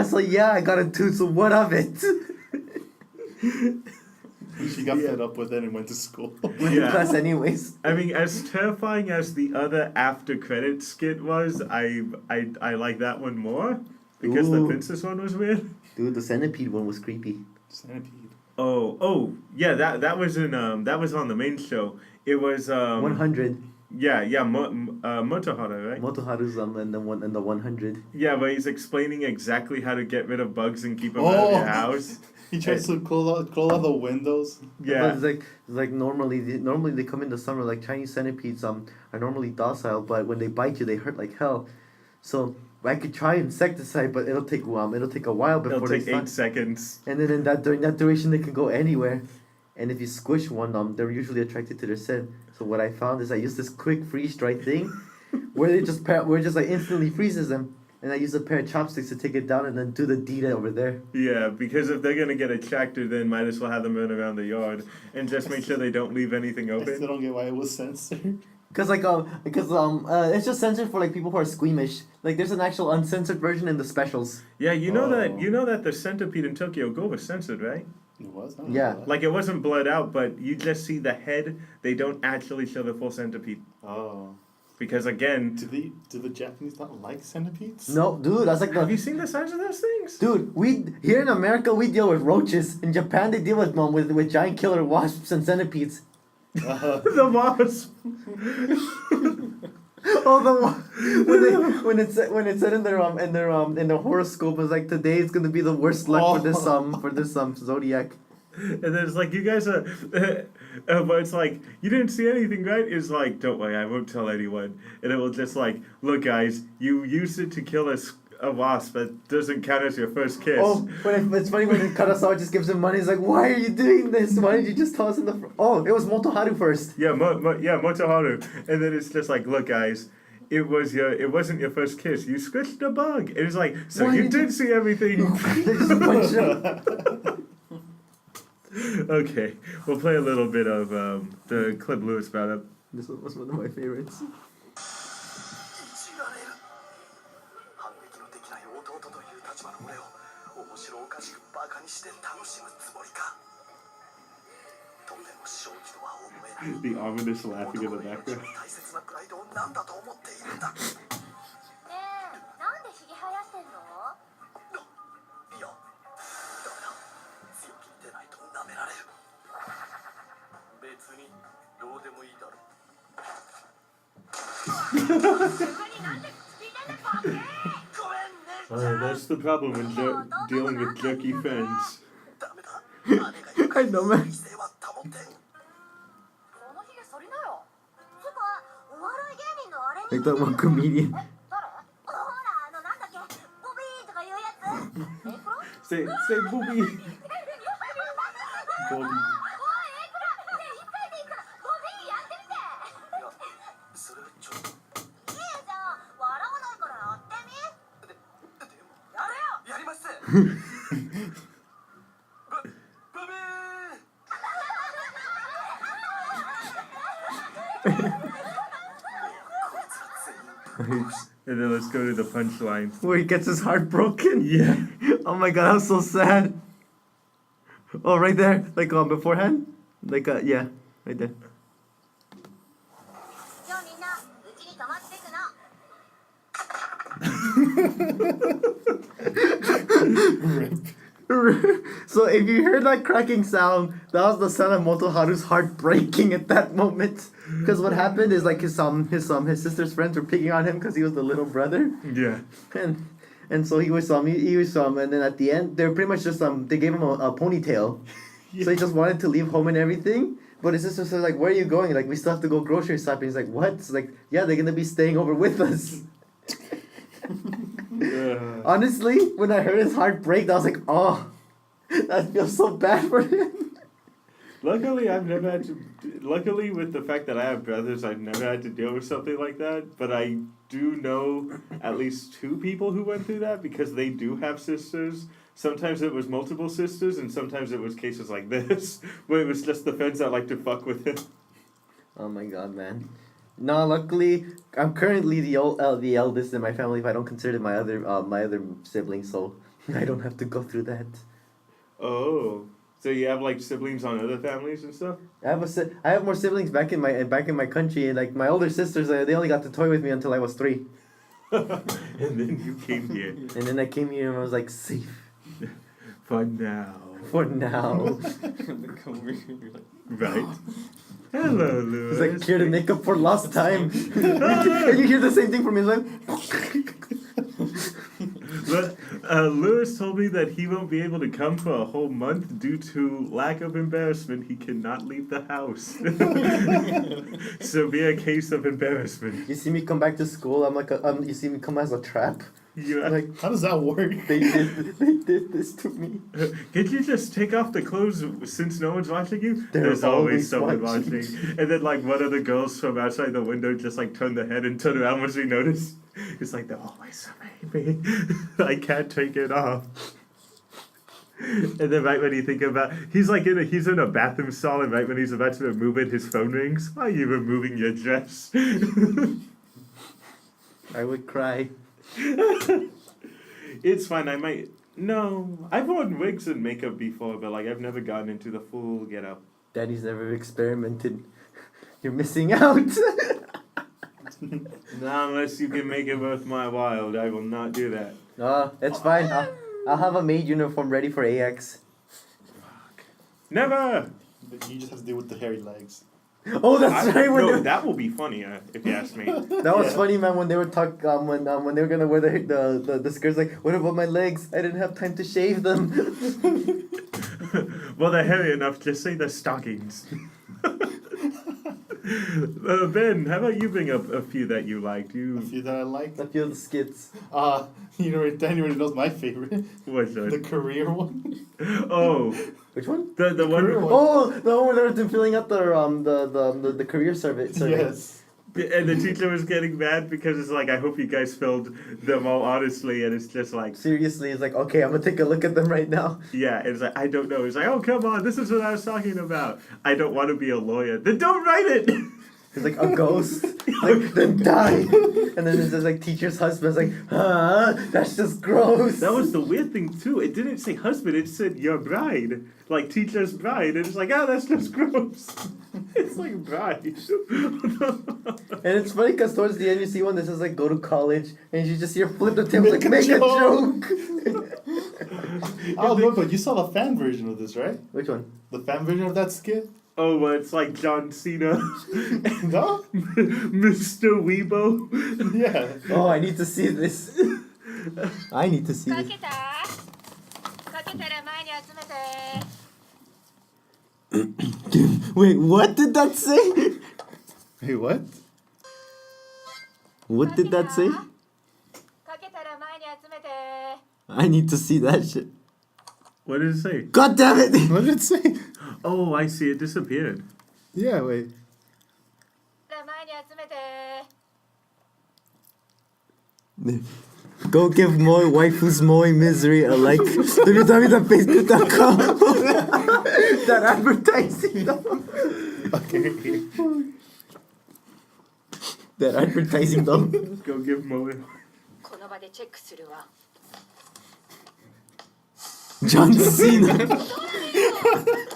Speaker 4: so yeah, I got a tooth. So what of it?
Speaker 3: She got fed up with it and went to school.
Speaker 1: Yeah.
Speaker 4: Class anyways.
Speaker 1: I mean, as terrifying as the other after credit skit was, I like that one more because the
Speaker 4: Ooh.
Speaker 1: princess one was weird.
Speaker 4: Dude, the centipede one was creepy.
Speaker 3: Centipede.
Speaker 1: Oh, yeah, that was in that was on the main show. It was
Speaker 4: 100.
Speaker 1: Motohara, right?
Speaker 4: Motoharu's and the 100.
Speaker 1: Yeah, but he's explaining exactly how to get rid of bugs and keep them out of your house.
Speaker 3: He tries to close all the windows.
Speaker 4: But
Speaker 1: Yeah.
Speaker 4: it's like normally they come in the summer. Like Chinese centipedes are normally docile, but when they bite you, they hurt like hell. So I could try insecticide, but it'll take a while before
Speaker 1: It'll take
Speaker 4: they
Speaker 1: 8 seconds.
Speaker 4: And then during that duration, they can go anywhere. And if you squish one, they're usually attracted to their scent. So what I found is I used this quick freeze dry thing, where it just like instantly freezes them. And I use a pair of chopsticks to take it down and then do the deed over there.
Speaker 1: Yeah, because if they're gonna get attracted, then might as well have them run around the yard and just make sure they don't leave anything
Speaker 3: I still
Speaker 1: open.
Speaker 3: don't get why it was censored.
Speaker 4: Because it's just censored for like people who are squeamish. Like there's an actual uncensored version in the specials.
Speaker 1: Yeah, you know
Speaker 3: Oh.
Speaker 1: that the centipede in Tokyo Ghoul was censored, right?
Speaker 3: It was? I don't
Speaker 4: Yeah.
Speaker 3: know that.
Speaker 1: Like it wasn't blurred out, but you just see the head. They don't actually show the full centipede
Speaker 3: Oh.
Speaker 1: because again,
Speaker 3: Do the Japanese not like centipedes?
Speaker 4: No, dude, that's like
Speaker 1: have you
Speaker 4: the
Speaker 1: seen the size of those things?
Speaker 4: dude. We here in America we deal with roaches. In Japan they deal with giant killer wasps and centipedes.
Speaker 1: The wasp.
Speaker 4: Oh, when it said in their horoscope, it's like today is gonna be the worst luck for this zodiac.
Speaker 1: And then it's like, you guys are, but it's like, you didn't see anything, right? It's like, don't worry, I won't tell anyone. And it will just like, look guys, you used it to kill a wasp, that doesn't count as your first kiss.
Speaker 4: Oh, it's funny when Karasawa just gives him money. He's like, why are you doing this? Why did you just tell us in the Oh, it was Motoharu first.
Speaker 1: Yeah, Motoharu. And then it's just like, look guys, it wasn't your first kiss. You squished a bug. And it's like, so
Speaker 4: Why
Speaker 1: you
Speaker 4: did
Speaker 1: did see everything.
Speaker 4: They just punched him.
Speaker 1: Okay, we'll play a little bit of the clip Lewis brought up.
Speaker 4: This one was one of my favorites.
Speaker 5: いじられる反撃のできない弟という立場の俺を面白おかしくバカにして楽しむつもりかとても正気とは思えない
Speaker 1: The ominous laughing in the
Speaker 5: 男の
Speaker 1: background.
Speaker 5: 大切なプライドを何だと思っているんだ
Speaker 7: ねえ、なんでひげ生やしてんの？
Speaker 5: いやダメだ強気に出ないと舐められる別にどうでもいいだろ
Speaker 7: 逆になんで口聞いてんだバケー！
Speaker 5: ごめんね
Speaker 1: That's the problem when dealing with jerky friends.
Speaker 5: ダメだ姉が言う
Speaker 4: I know, man.
Speaker 5: 威勢は保って
Speaker 7: このひげ剃りなよ。つうか、お笑い芸人のあれ
Speaker 4: Like that one comedian.
Speaker 7: 誰？ほら、なんだっけ、ボビーとかいうやつ。エクロ？
Speaker 1: Say booby.
Speaker 7: おい、エクロ！ねえ、一回でいいから、ボビーやってみて。
Speaker 5: いやそれちょっと
Speaker 7: いいじゃん、笑わないからやってみ。
Speaker 5: でも
Speaker 7: やれよ。
Speaker 5: やりますブブー
Speaker 1: And then let's go to the punchline.
Speaker 4: Where he gets his heart broken.
Speaker 1: Yeah.
Speaker 4: Oh my god, I'm so sad. Oh, right there, like beforehand, like yeah, right there.
Speaker 7: じゃあみんな、うちに泊まってくの。
Speaker 4: So if you heard that cracking sound, that was the sound of Motoharu's heart breaking at that moment. Because what happened is like his sister's friends were picking on him because he was the little brother,
Speaker 1: Yeah.
Speaker 4: and so he was and then at the end they were pretty much just they gave him a ponytail, so he just wanted to leave home and everything. But his sister said like, where are you going? Like we still have to go grocery shopping. He's like, what? It's like, yeah, they're gonna be staying over with us. Honestly, when I heard his heart break, I was like, oh, that feels so bad for him.
Speaker 1: Luckily, I've never had to. Luckily, with the fact that I have brothers, I've never had to deal with something like that. But I do know at least 2 people who went through that because they do have sisters. Sometimes it was multiple sisters, and sometimes it was cases like this, where it was just the friends that like to fuck with him.
Speaker 4: Oh my god, man. No, luckily, I'm currently the eldest in my family. If I don't consider my other siblings, so I don't have to go through that.
Speaker 1: Oh, so you have like siblings on other families and stuff?
Speaker 4: I have more siblings back in my country. Like my older sisters, they only got to toy with me until I was 3,
Speaker 1: And then you came here.
Speaker 4: and then I came here and I was like safe
Speaker 1: For now.
Speaker 4: for now.
Speaker 2: They come over here and you're like,
Speaker 1: Right. Hello, Lewis.
Speaker 4: It's like here to make up for lost time. And you hear the same thing from his life.
Speaker 1: But Lewis told me that he won't be able to come for a whole month due to lack of embarrassment. He cannot leave the house. Severe case of embarrassment.
Speaker 4: You see me come back to school. I'm like you see me come as a trap.
Speaker 1: Yeah.
Speaker 4: Like
Speaker 3: How does that work?
Speaker 4: they did this to me.
Speaker 1: Could you just take off the clothes since no one's watching you?
Speaker 4: There's
Speaker 1: There's always
Speaker 4: always
Speaker 1: someone
Speaker 4: watching.
Speaker 1: watching. And then like one of the girls from outside the window just like turned their head and turned around when she noticed. It's like they're always surveying me. I can't take it off. And then right when you think about he's in a bathroom stall and right when he's about to remove it, his phone rings. Why are you removing your dress?
Speaker 4: I would cry.
Speaker 1: It's fine. I've worn wigs and makeup before, but like I've never gotten into the full get up.
Speaker 4: Daddy's never experimented. You're missing out.
Speaker 1: Not unless you can make it worth my while, I will not do that.
Speaker 4: It's fine. I'll have a maid uniform ready for AX.
Speaker 1: Never.
Speaker 3: But you just have to deal with the hairy legs.
Speaker 4: Oh, that's right. When
Speaker 1: No,
Speaker 4: they-
Speaker 1: that will be funnier if you ask me.
Speaker 4: that was funny, man. When they were when they were gonna wear the skirts, like, what about my legs? I didn't have time to shave them.
Speaker 1: Well, they're hairy enough. Just say they're stockings. Ben, how about you bring up a few that you liked?
Speaker 3: A few that I like.
Speaker 4: I feel the skits.
Speaker 3: Danny already knows my favorite.
Speaker 1: What's
Speaker 3: The
Speaker 1: that?
Speaker 3: career one.
Speaker 1: Oh,
Speaker 4: Which one?
Speaker 1: the one.
Speaker 3: career one.
Speaker 4: Oh, the one where they were filling out the career survey.
Speaker 3: Yes.
Speaker 1: And the teacher was getting mad because it's like, I hope you guys filled them all honestly, and it's just like,
Speaker 4: Seriously, it's like, okay, I'm gonna take a look at them right now.
Speaker 1: yeah, and it's like, I don't know. It's like, oh, come on, this is what I was talking about. I don't want to be a lawyer. Then don't write it!
Speaker 4: It's like a ghost. Like, then die. And then there's this like teacher's husband. It's like, that's just gross.
Speaker 1: That was the weird thing, too. It didn't say husband, it said your bride. Like, teacher's bride. And it's like, oh, that's just gross. It's like bride.
Speaker 4: And it's funny because towards the end you see one that says like go to college, and you just hear flip the table like make a joke.
Speaker 3: Oh no, but you saw the fan version of this, right?
Speaker 4: Which one?
Speaker 3: The fan version of that skit?
Speaker 1: Oh, well, it's like John Cena.
Speaker 3: No?
Speaker 1: Mr. Weibo.
Speaker 3: Yeah.
Speaker 4: Oh, I need to see this. I need to see
Speaker 7: か
Speaker 4: this.
Speaker 7: けたかけたら前に集めて
Speaker 6: Wait, what did that say?
Speaker 3: Hey, what?
Speaker 6: What did that say?
Speaker 7: かけたら前に集めて
Speaker 6: I need to see that shit.
Speaker 1: What did it say?
Speaker 6: God damn it!
Speaker 3: What did it say?
Speaker 1: Oh, I see. It disappeared.
Speaker 3: Yeah, wait.
Speaker 7: 前に集めて
Speaker 6: Go give Moy waifus Moy misery a like. www.facebook.com.
Speaker 4: That advertising though.
Speaker 3: Okay.
Speaker 6: That advertising though.
Speaker 1: Go give Mo.
Speaker 7: この場でチェックするわ
Speaker 6: John Cena.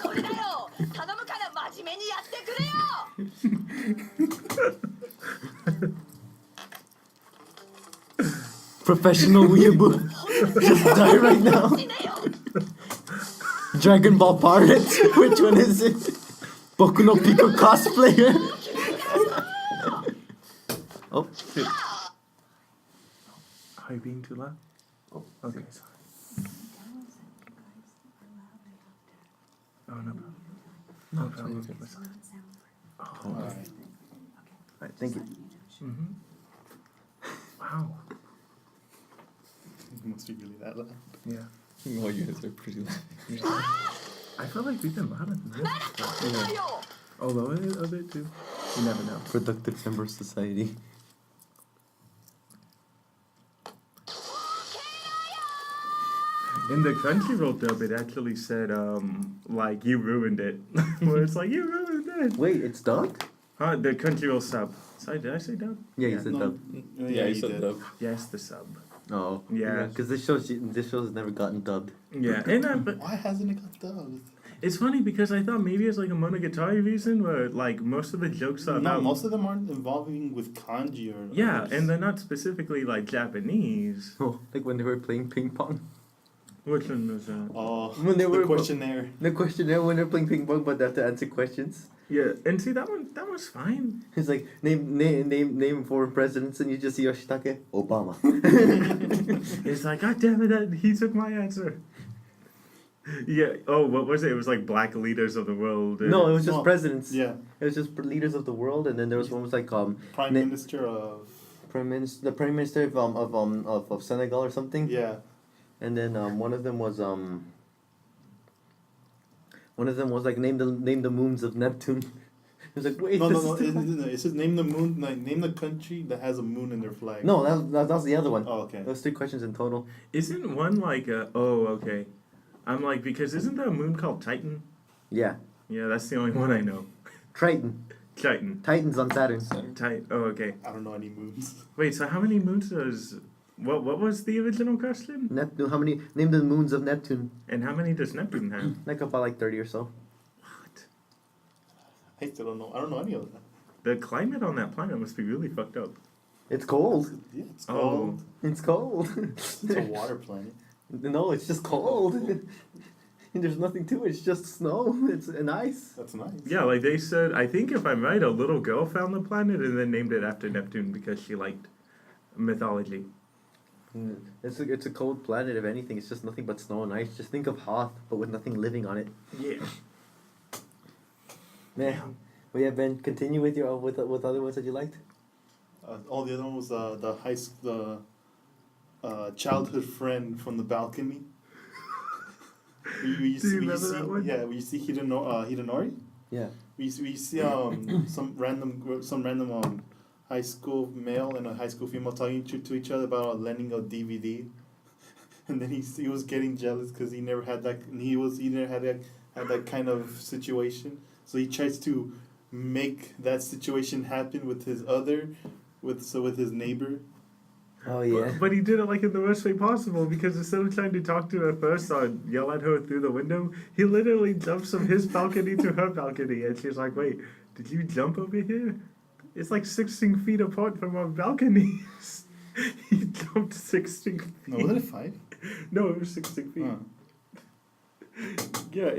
Speaker 7: これだよ頼むから真面目にやってくれよ
Speaker 6: Professional weeaboo. Just die right now.
Speaker 7: 死ねよ
Speaker 6: Dragon Ball Pirate. Which one is it? Boku no Pico cosplayer. Oh, shit.
Speaker 1: Are you being too loud? Oh, okay, sorry. Oh, no problem. No problem. Oh,
Speaker 3: Alright.
Speaker 4: Alright, thank you.
Speaker 1: Wow.
Speaker 3: must be really that loud.
Speaker 1: Yeah.
Speaker 2: Oh, you guys are pretty loud.
Speaker 1: I feel like we've been loud in this. Although a bit too. You never know.
Speaker 6: Productive member of society.
Speaker 1: In the Crunchyroll dub, it actually said, like, you ruined it. Where it's like, you ruined it.
Speaker 6: Wait, it's dubbed?
Speaker 1: Huh, the Crunchyroll sub. Sorry, did I say dub?
Speaker 6: Yeah, you said dubbed.
Speaker 2: Yeah, you said dub.
Speaker 1: Yes, the sub.
Speaker 6: Oh.
Speaker 1: Yeah.
Speaker 6: Because this show's never gotten dubbed.
Speaker 1: Yeah, and but
Speaker 3: Why hasn't it got dubbed?
Speaker 1: it's funny because I thought maybe it's like a Monogatari reason where like most of the jokes are
Speaker 3: No,
Speaker 1: about
Speaker 3: most of them aren't involving with kanji or.
Speaker 1: yeah,
Speaker 3: others.
Speaker 1: and they're not specifically like Japanese.
Speaker 6: Oh, like when they were playing ping pong.
Speaker 1: Which one was that?
Speaker 3: Oh,
Speaker 6: When they
Speaker 3: the
Speaker 6: were-
Speaker 3: questionnaire.
Speaker 6: The questionnaire when they're playing ping pong, but they have to answer questions.
Speaker 1: Yeah, and see that was fine.
Speaker 6: It's like name foreign presidents, and you just see Yoshitake Obama.
Speaker 1: It's like, God damn it, he took my answer. Yeah. Oh, what was it? It was like black leaders of the world.
Speaker 6: No, it was just
Speaker 3: No.
Speaker 6: presidents.
Speaker 3: Yeah,
Speaker 6: It was just leaders of the world, and then there was one was like
Speaker 3: Prime
Speaker 6: Na-
Speaker 3: Minister of.
Speaker 6: the prime minister of Senegal or something.
Speaker 3: Yeah,
Speaker 6: And then one of them was like name the moons of Neptune. It was like wait,
Speaker 3: no,
Speaker 6: this
Speaker 3: no, no,
Speaker 6: is
Speaker 3: no. It says name the moon, like name the country that has a moon in their flag.
Speaker 6: no, that was the other one.
Speaker 3: Oh, okay.
Speaker 6: There was 3 questions in total.
Speaker 1: Isn't one like a? Oh, okay. I'm like because isn't there a moon called Titan?
Speaker 6: Yeah,
Speaker 1: Yeah, that's the only one I know.
Speaker 6: Triton,
Speaker 1: Titan.
Speaker 6: Titans on Saturn.
Speaker 1: Titan. Oh, okay.
Speaker 3: I don't know any moons.
Speaker 1: Wait, so how many moons does? What was the original question?
Speaker 6: Neptune. How many? Name the moons of Neptune.
Speaker 1: And how many does Neptune have?
Speaker 6: Like about like 30 or so.
Speaker 1: What?
Speaker 3: I still don't know. I don't know any of that.
Speaker 1: The climate on that planet must be really fucked up.
Speaker 6: It's cold.
Speaker 3: Yeah, it's
Speaker 1: Oh.
Speaker 3: cold.
Speaker 6: It's cold.
Speaker 3: It's a water planet.
Speaker 6: No, it's just cold. There's nothing to it. It's just snow. It's and ice.
Speaker 3: That's nice.
Speaker 1: Yeah, like they said, I think if I'm right, a little girl found the planet and then named it after Neptune because she liked mythology.
Speaker 6: It's a cold planet. If anything, it's just nothing but snow and ice. Just think of Hoth, but with nothing living on it.
Speaker 1: Yeah.
Speaker 6: Man, well, yeah, Ben. Continue with your with other ones that you liked.
Speaker 3: All the other one was the childhood friend from the balcony. We
Speaker 1: Do you remember that one?
Speaker 3: Yeah, we see Hidenori.
Speaker 6: Yeah.
Speaker 3: We see some random high school male and a high school female talking to each other about lending a DVD, and then he was getting jealous because he never had that. He never had that kind of situation. So he tries to make that situation happen with his his neighbor.
Speaker 6: Oh yeah.
Speaker 1: But he did it like in the worst way possible because instead of trying to talk to her first or yell at her through the window, he literally jumps from his balcony to her balcony, and she's like, "Wait, did you jump over here? It's like 16 feet apart from our balconies." He jumped 16 feet.
Speaker 3: No, wasn't it 5?
Speaker 1: No, it was 16 feet.
Speaker 3: Huh.
Speaker 1: Yeah,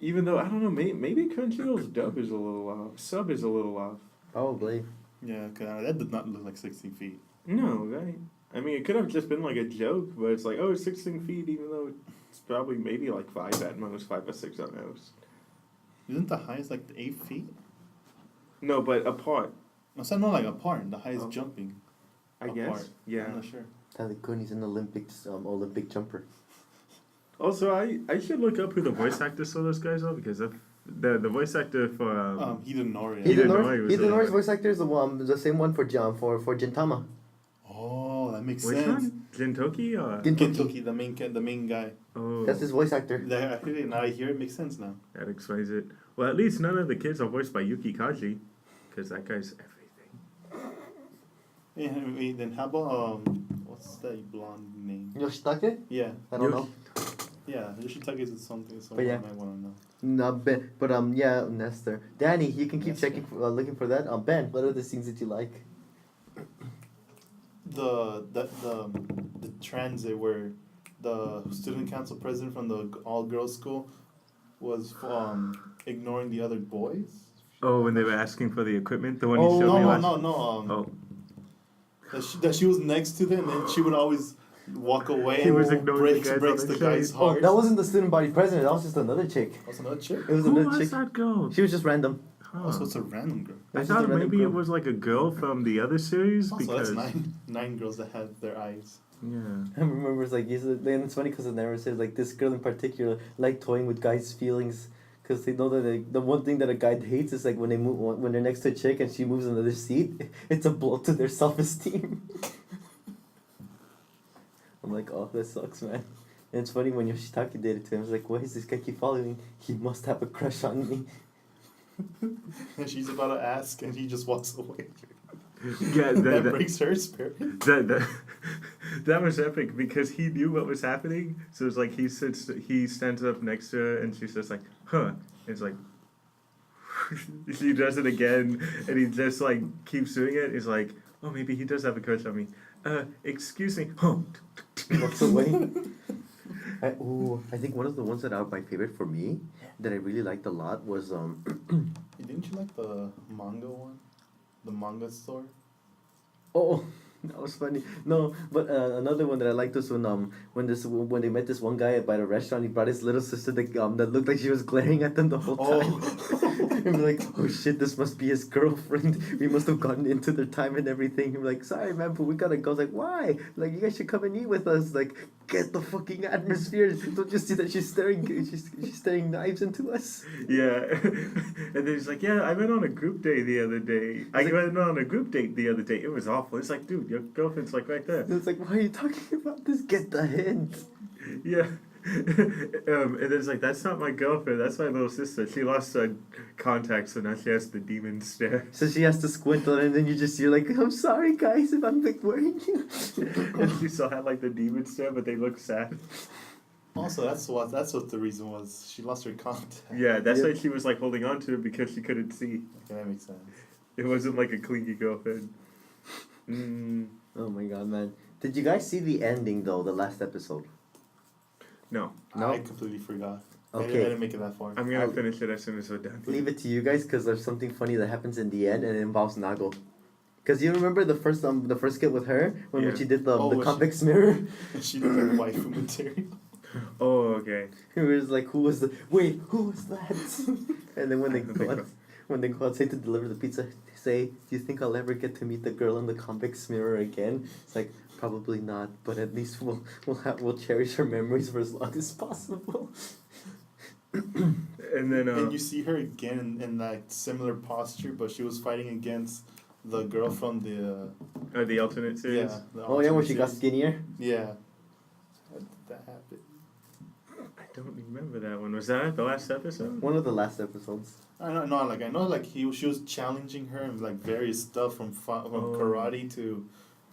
Speaker 1: even though I don't know, maybe Crunchyroll's dub is a little off, sub is a little off.
Speaker 6: Probably.
Speaker 3: Yeah, cause that did not look like 16 feet.
Speaker 1: No, right? I mean, it could have just been like a joke, but it's like, oh, it's 16 feet, even though it's probably maybe like 5 at most, 5 or 6 at most.
Speaker 3: Isn't the highest like 8 feet?
Speaker 1: No, but apart,
Speaker 3: No, so not like apart. The highest
Speaker 1: Oh.
Speaker 3: jumping.
Speaker 1: I
Speaker 3: Apart.
Speaker 1: guess. Yeah.
Speaker 3: I'm not sure.
Speaker 6: Tali Kuni's an Olympic jumper.
Speaker 1: Also, I should look up who the voice actors for those guys are because if the voice actor for
Speaker 3: Hidenori.
Speaker 1: Hidenori was
Speaker 6: Hidenori's
Speaker 1: a-
Speaker 6: voice actor is the same one for Gintama.
Speaker 3: Oh, that makes
Speaker 1: which
Speaker 3: sense.
Speaker 1: one? Jintoki or?
Speaker 3: Kentucky, the main guy.
Speaker 1: Oh,
Speaker 6: That's his voice actor.
Speaker 3: Now I hear it makes sense now.
Speaker 1: that explains it. Well, at least none of the kids are voiced by Yuki Kaji, because that guy's everything.
Speaker 3: Yeah, wait, then how about what's that blonde name?
Speaker 6: Yoshitake?
Speaker 3: Yeah,
Speaker 6: I don't know.
Speaker 3: yeah. Yoshitake is something.
Speaker 6: But yeah.
Speaker 3: I might want to know.
Speaker 6: No, Ben, but yeah, Nestor. Danny, you can keep
Speaker 3: Nestor.
Speaker 6: checking, looking for that. Ben, what are the things that you like?
Speaker 3: The transit where the student council president from the all girls school was ignoring the other boys.
Speaker 1: Oh, when they were asking for the equipment, the one
Speaker 6: Oh,
Speaker 1: you showed me last.
Speaker 3: No.
Speaker 1: Oh,
Speaker 3: That she was next to them and she would always walk away.
Speaker 1: He
Speaker 3: and
Speaker 1: was ignoring the guys
Speaker 3: breaks
Speaker 1: on
Speaker 3: the
Speaker 1: the
Speaker 3: guy's
Speaker 1: train.
Speaker 3: heart.
Speaker 6: That wasn't the student body president. That was just another chick.
Speaker 3: That's another chick.
Speaker 6: It was
Speaker 1: who
Speaker 6: another
Speaker 1: was
Speaker 6: chick.
Speaker 1: that girl?
Speaker 6: She was just random.
Speaker 1: Huh.
Speaker 3: Also, it's a random girl.
Speaker 1: I
Speaker 6: It's just a
Speaker 1: thought
Speaker 6: random
Speaker 1: maybe
Speaker 6: girl.
Speaker 1: it was like a girl from the other series
Speaker 3: Also,
Speaker 1: because
Speaker 3: that's nine girls that had their eyes.
Speaker 1: Yeah.
Speaker 4: I remember it's like, and it's funny because it never says like this girl in particular like toying with guys' feelings. Because they know that the one thing that a guy hates is like when they move when they're next to a chick and she moves another seat, it's a blow to their self-esteem. I'm like, oh, that sucks, man. And it's funny when Yoshitaka did it to him. It's like, why does this guy keep following me? He must have a crush on me.
Speaker 3: And she's about to ask, and he just walks away.
Speaker 1: Yeah,
Speaker 3: That breaks her spirit.
Speaker 1: that was epic because he knew what was happening. So it's like he stands up next to her, and she's just like, huh. And it's like, she does it again, and he just like keeps doing it. He's like, oh, maybe he does have a crush on me. Excuse me. Huh.
Speaker 4: Walks away. I think one of the ones that are my favorite for me that I really liked a lot was
Speaker 3: Didn't you like the manga one? The manga store?
Speaker 4: Oh, that was funny. No, but another one that I liked was when they met this one guy by the restaurant. He brought his little sister that looked like she was glaring at them the whole time. And we're like, oh shit, this must be his girlfriend. We must have gotten into their time and everything. And we're like, sorry man, but we gotta go. I was like, why? Like, you guys should come and eat with us. Like, get the fucking atmosphere. Don't you see that she's staring knives into us?
Speaker 1: Yeah. And then he's like, yeah, I went on a group date the other day. I went on a group date the other day. It was awful. It's like, dude, your girlfriend's like right there.
Speaker 4: And it's like, why are you talking about this? Get the hint.
Speaker 1: Yeah. And then it's like, that's not my girlfriend, that's my little sister. She lost her contact, so now she has the demon stare.
Speaker 4: So she has to squint on it, and then you're like, I'm sorry guys if I'm like worrying you.
Speaker 1: And she still had like the demon stare, but they look sad.
Speaker 3: Also, that's what the reason was. She lost her contact.
Speaker 1: Yeah, that's why she was like holding on to it because she couldn't see.
Speaker 3: Okay, that makes sense.
Speaker 1: It wasn't like a clingy girlfriend.
Speaker 4: Oh my god, man. Did you guys see the ending though, the last episode?
Speaker 1: No.
Speaker 3: I completely forgot.
Speaker 4: Okay.
Speaker 3: I didn't make it that far.
Speaker 1: I'm gonna finish it as soon as we're done.
Speaker 4: Leave it to you guys because there's something funny that happens in the end and it involves Nago. Because you remember the first skit with her when she did the convex mirror?
Speaker 3: She did the waifu material.
Speaker 1: Oh, okay.
Speaker 4: It was like, who was that? And then when they go outside to deliver the pizza, they say, do you think I'll ever get to meet the girl in the convex mirror again? It's like, probably not, but at least we'll cherish her memories for as long as possible.
Speaker 1: And then
Speaker 3: and you see her again in that similar posture, but she was fighting against the girl from
Speaker 1: the alternate series.
Speaker 3: Yeah.
Speaker 4: When she got skinnier.
Speaker 3: Yeah. How did that happen?
Speaker 1: I don't remember that one. Was that the last episode?
Speaker 4: One of the last episodes.
Speaker 3: I know she was challenging her and like various stuff from karate to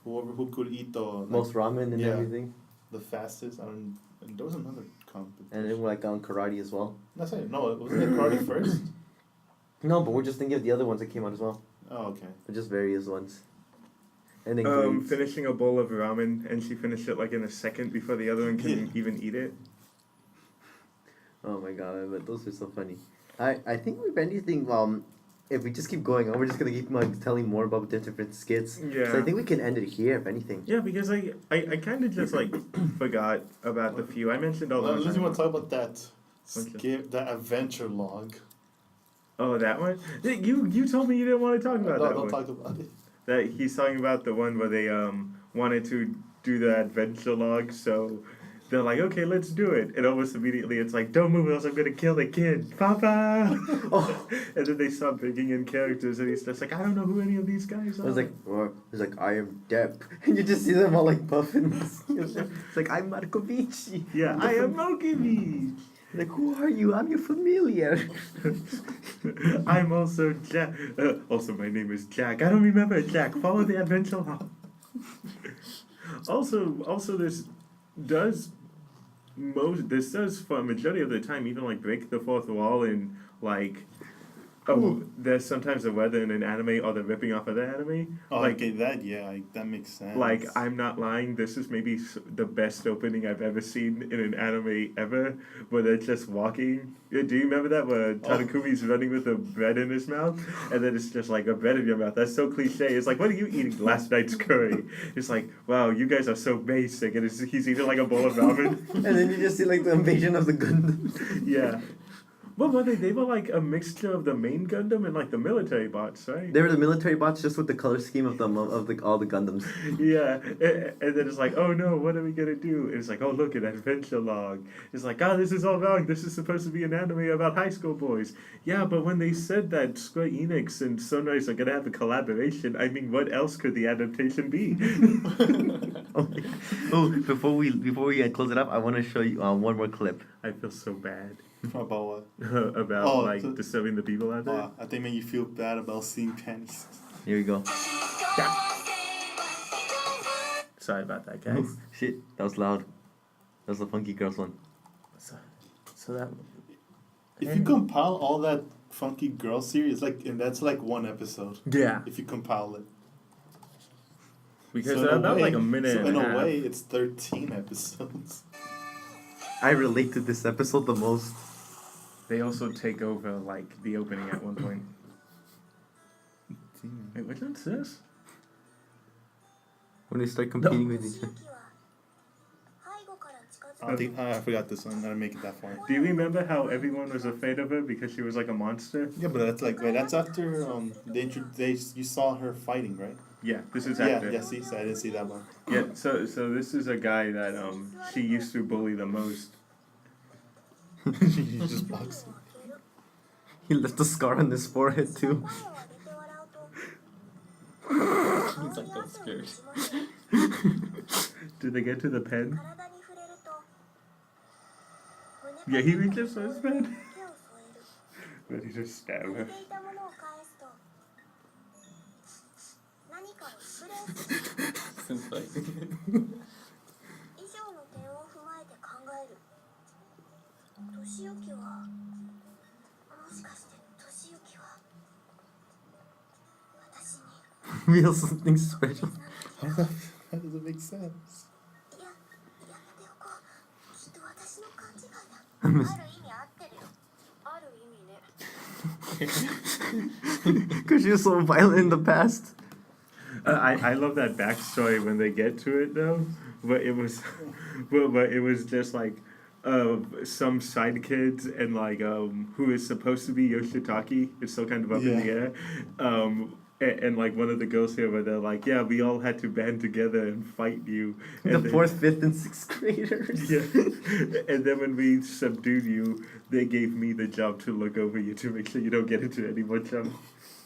Speaker 3: who could eat the
Speaker 4: most ramen and everything.
Speaker 3: The fastest. And there was another competition.
Speaker 4: And then like on karate as well.
Speaker 3: That's it. No, wasn't it karate first?
Speaker 4: No, but we're just thinking of the other ones that came out as well.
Speaker 3: Oh, okay.
Speaker 4: But just various ones. And then
Speaker 1: finishing a bowl of ramen, and she finished it like in a second before the other one can even eat it.
Speaker 4: Oh my god, but those are so funny. I think if anything, if we just keep going on, we're just gonna keep telling more about the different skits.
Speaker 1: Yeah.
Speaker 4: So I think we can end it here, if anything.
Speaker 1: Yeah, because I kind of just like forgot about the few I mentioned all those.
Speaker 3: Unless you want to talk about that skip, that adventure log.
Speaker 1: Oh, that one? You told me you didn't want to talk about that one.
Speaker 3: Don't talk about it.
Speaker 1: That he's talking about the one where they wanted to do the adventure log, so they're like, okay, let's do it. And almost immediately it's like, don't move or else I'm gonna kill the kid. Papa! And then they start bringing in characters and he's just like, I don't know who any of these guys are.
Speaker 4: He's like, I am Depp. And you just see them all like puffing. It's like, I'm Markovici.
Speaker 1: Yeah, I am Markovici.
Speaker 4: Like, who are you? I'm your familiar.
Speaker 1: I'm also Jack. Also, my name is Jack. I don't remember Jack. Follow the adventure log. Also, this does for a majority of the time even like break the fourth wall and like. There's sometimes the weather in an anime or the ripping off of the anime.
Speaker 3: Oh, like, okay, that makes sense.
Speaker 1: Like, I'm not lying, this is maybe the best opening I've ever seen in an anime ever, where they're just walking. Do you remember that, where Tanakumi's running with a bread in his mouth, and then it's just like a bread in your mouth? That's so cliche. It's like, what are you eating? Last night's curry. It's like, wow, you guys are so basic, and he's eating like a bowl of ramen.
Speaker 4: And then you just see like the invasion of the Gundams.
Speaker 1: Yeah. What were they? They were like a mixture of the main Gundam and like the military bots, right?
Speaker 4: They were the military bots, just with the color scheme of them of the all the Gundams.
Speaker 1: Yeah, and then it's like, oh no, what are we gonna do? And it's like, oh look, an adventure log. It's like, oh, this is all wrong. This is supposed to be an anime about high school boys. Yeah, but when they said that Square Enix and Sunrise are gonna have a collaboration, I mean, what else could the adaptation be?
Speaker 4: Oh, before we close it up, I want to show you one more clip.
Speaker 1: I feel so bad
Speaker 3: About what?
Speaker 1: about
Speaker 3: Oh,
Speaker 1: like
Speaker 3: so-
Speaker 1: disturbing the people out there.
Speaker 3: I think made you feel bad about seeing panties.
Speaker 4: Here we go.
Speaker 1: Sorry about that, guys.
Speaker 4: Shit, that was loud. That was the Funky Girls one.
Speaker 1: So that
Speaker 3: If you compile all that Funky Girl series, and that's like one episode.
Speaker 1: yeah,
Speaker 3: If you compile it.
Speaker 1: because
Speaker 3: So in a
Speaker 1: about
Speaker 3: way-
Speaker 1: like a minute.
Speaker 3: So
Speaker 1: and
Speaker 3: in
Speaker 1: a
Speaker 3: a
Speaker 1: half.
Speaker 3: way, it's 13 episodes.
Speaker 4: I relate to this episode the most.
Speaker 1: They also take over like the opening at one point. Wait, which one's this?
Speaker 4: When they start competing with each other.
Speaker 7: 背後から近づく
Speaker 3: I forgot this one. I didn't make it that far.
Speaker 1: Do you remember how everyone was afraid of her because she was like a monster?
Speaker 3: Yeah, but that's that's after you saw her fighting, right?
Speaker 1: Yeah, this is
Speaker 3: Yeah,
Speaker 1: after.
Speaker 3: yeah. See, so I didn't see that one.
Speaker 1: Yeah, so this is a guy that she used to bully the most.
Speaker 3: She just boxed.
Speaker 7: を開ける
Speaker 4: He left a scar on his forehead too.
Speaker 7: 声を上げて笑うと
Speaker 2: He's like so scared.
Speaker 1: Did they get to the pen?
Speaker 7: 体に触れると
Speaker 1: Yeah, he reaches for his pen.
Speaker 7: 手を添える
Speaker 1: But he just stabbed
Speaker 7: 触れ
Speaker 1: her.
Speaker 7: ていたものを返すと何かをスプレーする
Speaker 2: Since like
Speaker 7: 以上の点を踏まえて考える俊之はもしかして俊之は私に
Speaker 4: Real something special.
Speaker 3: How does it make sense?
Speaker 7: いややめておこうきっと私の勘違いだある意味合ってるよある意味ね
Speaker 4: Because she was so violent in the past.
Speaker 1: I love that backstory when they get to it though, but it was, but it was just like, some side kids and like who is supposed to be Yoshitaki is still kind of up in the air, and like one of the girls here where they're like, yeah, we all had to band together and fight you. And
Speaker 4: The
Speaker 1: then-
Speaker 4: 4th, 5th, and 6th graders.
Speaker 1: Yeah, and then when we subdued you, they gave me the job to look over you to make sure you don't get into any more trouble.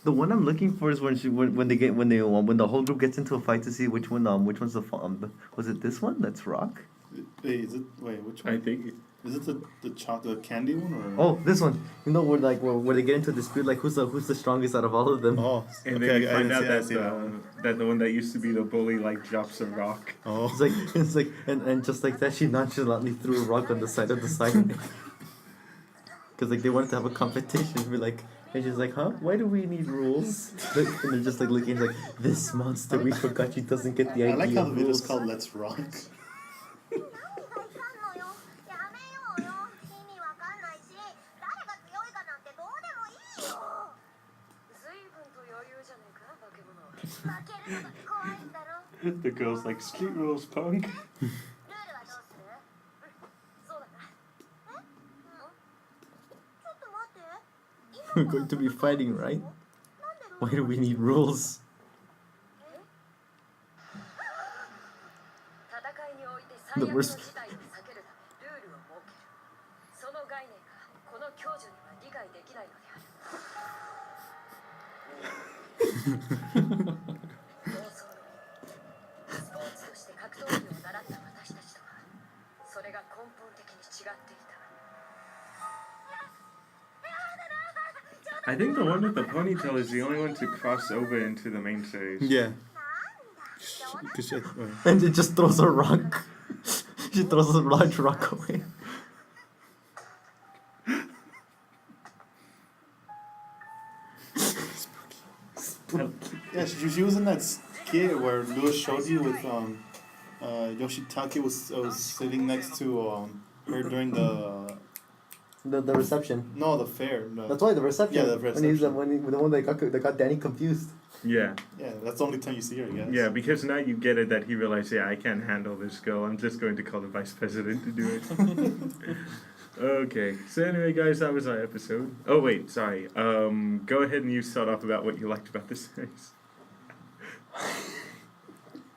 Speaker 4: The one I'm looking for is when the whole group gets into a fight to see which one's was it this one? That's Rock.
Speaker 3: Wait, which one?
Speaker 1: I think.
Speaker 3: Is it the chocolate candy one or?
Speaker 4: Oh, this one. You know where they get into a dispute like who's the strongest out of all of them.
Speaker 3: Oh,
Speaker 1: And
Speaker 3: okay,
Speaker 1: then you
Speaker 3: I
Speaker 1: find
Speaker 3: didn't
Speaker 1: out
Speaker 3: see- I
Speaker 1: that
Speaker 3: didn't see that one.
Speaker 1: that the one that used to be the bully like drops a rock.
Speaker 3: Oh,
Speaker 4: It's like and just like that she nonchalantly threw a rock on the side of the sign. Cause like they wanted to have a competition, be like, and she's like, huh? Why do we need rules? And they're just like looking like this monster. We forgot she doesn't get the
Speaker 3: I
Speaker 4: idea.
Speaker 3: like how the
Speaker 4: of
Speaker 3: video's
Speaker 4: rules.
Speaker 3: called "Let's Rock."
Speaker 7: 何がいかんのよやめようよ意味わかんないし誰が強いかなんてどうでもいいよ随分と余裕じゃねえか化け物負けるのが怖いんだろ
Speaker 1: The girl's like street rules, punk.
Speaker 7: ルールはどうするそうだなえちょっと待って
Speaker 4: We're going to be fighting, right? Why do we need rules?
Speaker 7: 戦いにおいて
Speaker 4: The
Speaker 7: 最悪の
Speaker 4: worst.
Speaker 7: 事態を避けるためルールを設けるその概念がこの教授には理解できないのである妄想論スポーツとして格闘技を習った私たちとはそれが根本的に違っていた
Speaker 1: I think the one with the ponytail is the only one to cross over into the main series.
Speaker 3: Yeah.
Speaker 7: なんだ
Speaker 3: Cause she,
Speaker 4: And it just throws a rock. She throws a large rock away.
Speaker 3: yeah, she was in that skit where Lewis showed you with Yoshitake was sitting next to her during the
Speaker 4: reception.
Speaker 3: the fair.
Speaker 4: That's why the reception.
Speaker 3: Yeah, the reception.
Speaker 4: When the one that got Danny confused.
Speaker 1: Yeah,
Speaker 3: Yeah, that's the only time you see her, I guess.
Speaker 1: yeah, because now you get it that he realized, yeah, I can't handle this girl. I'm just going to call the vice president to do it. Okay, so anyway, guys, that was our episode. Oh wait, sorry. Go ahead and you start off about what you liked about the series.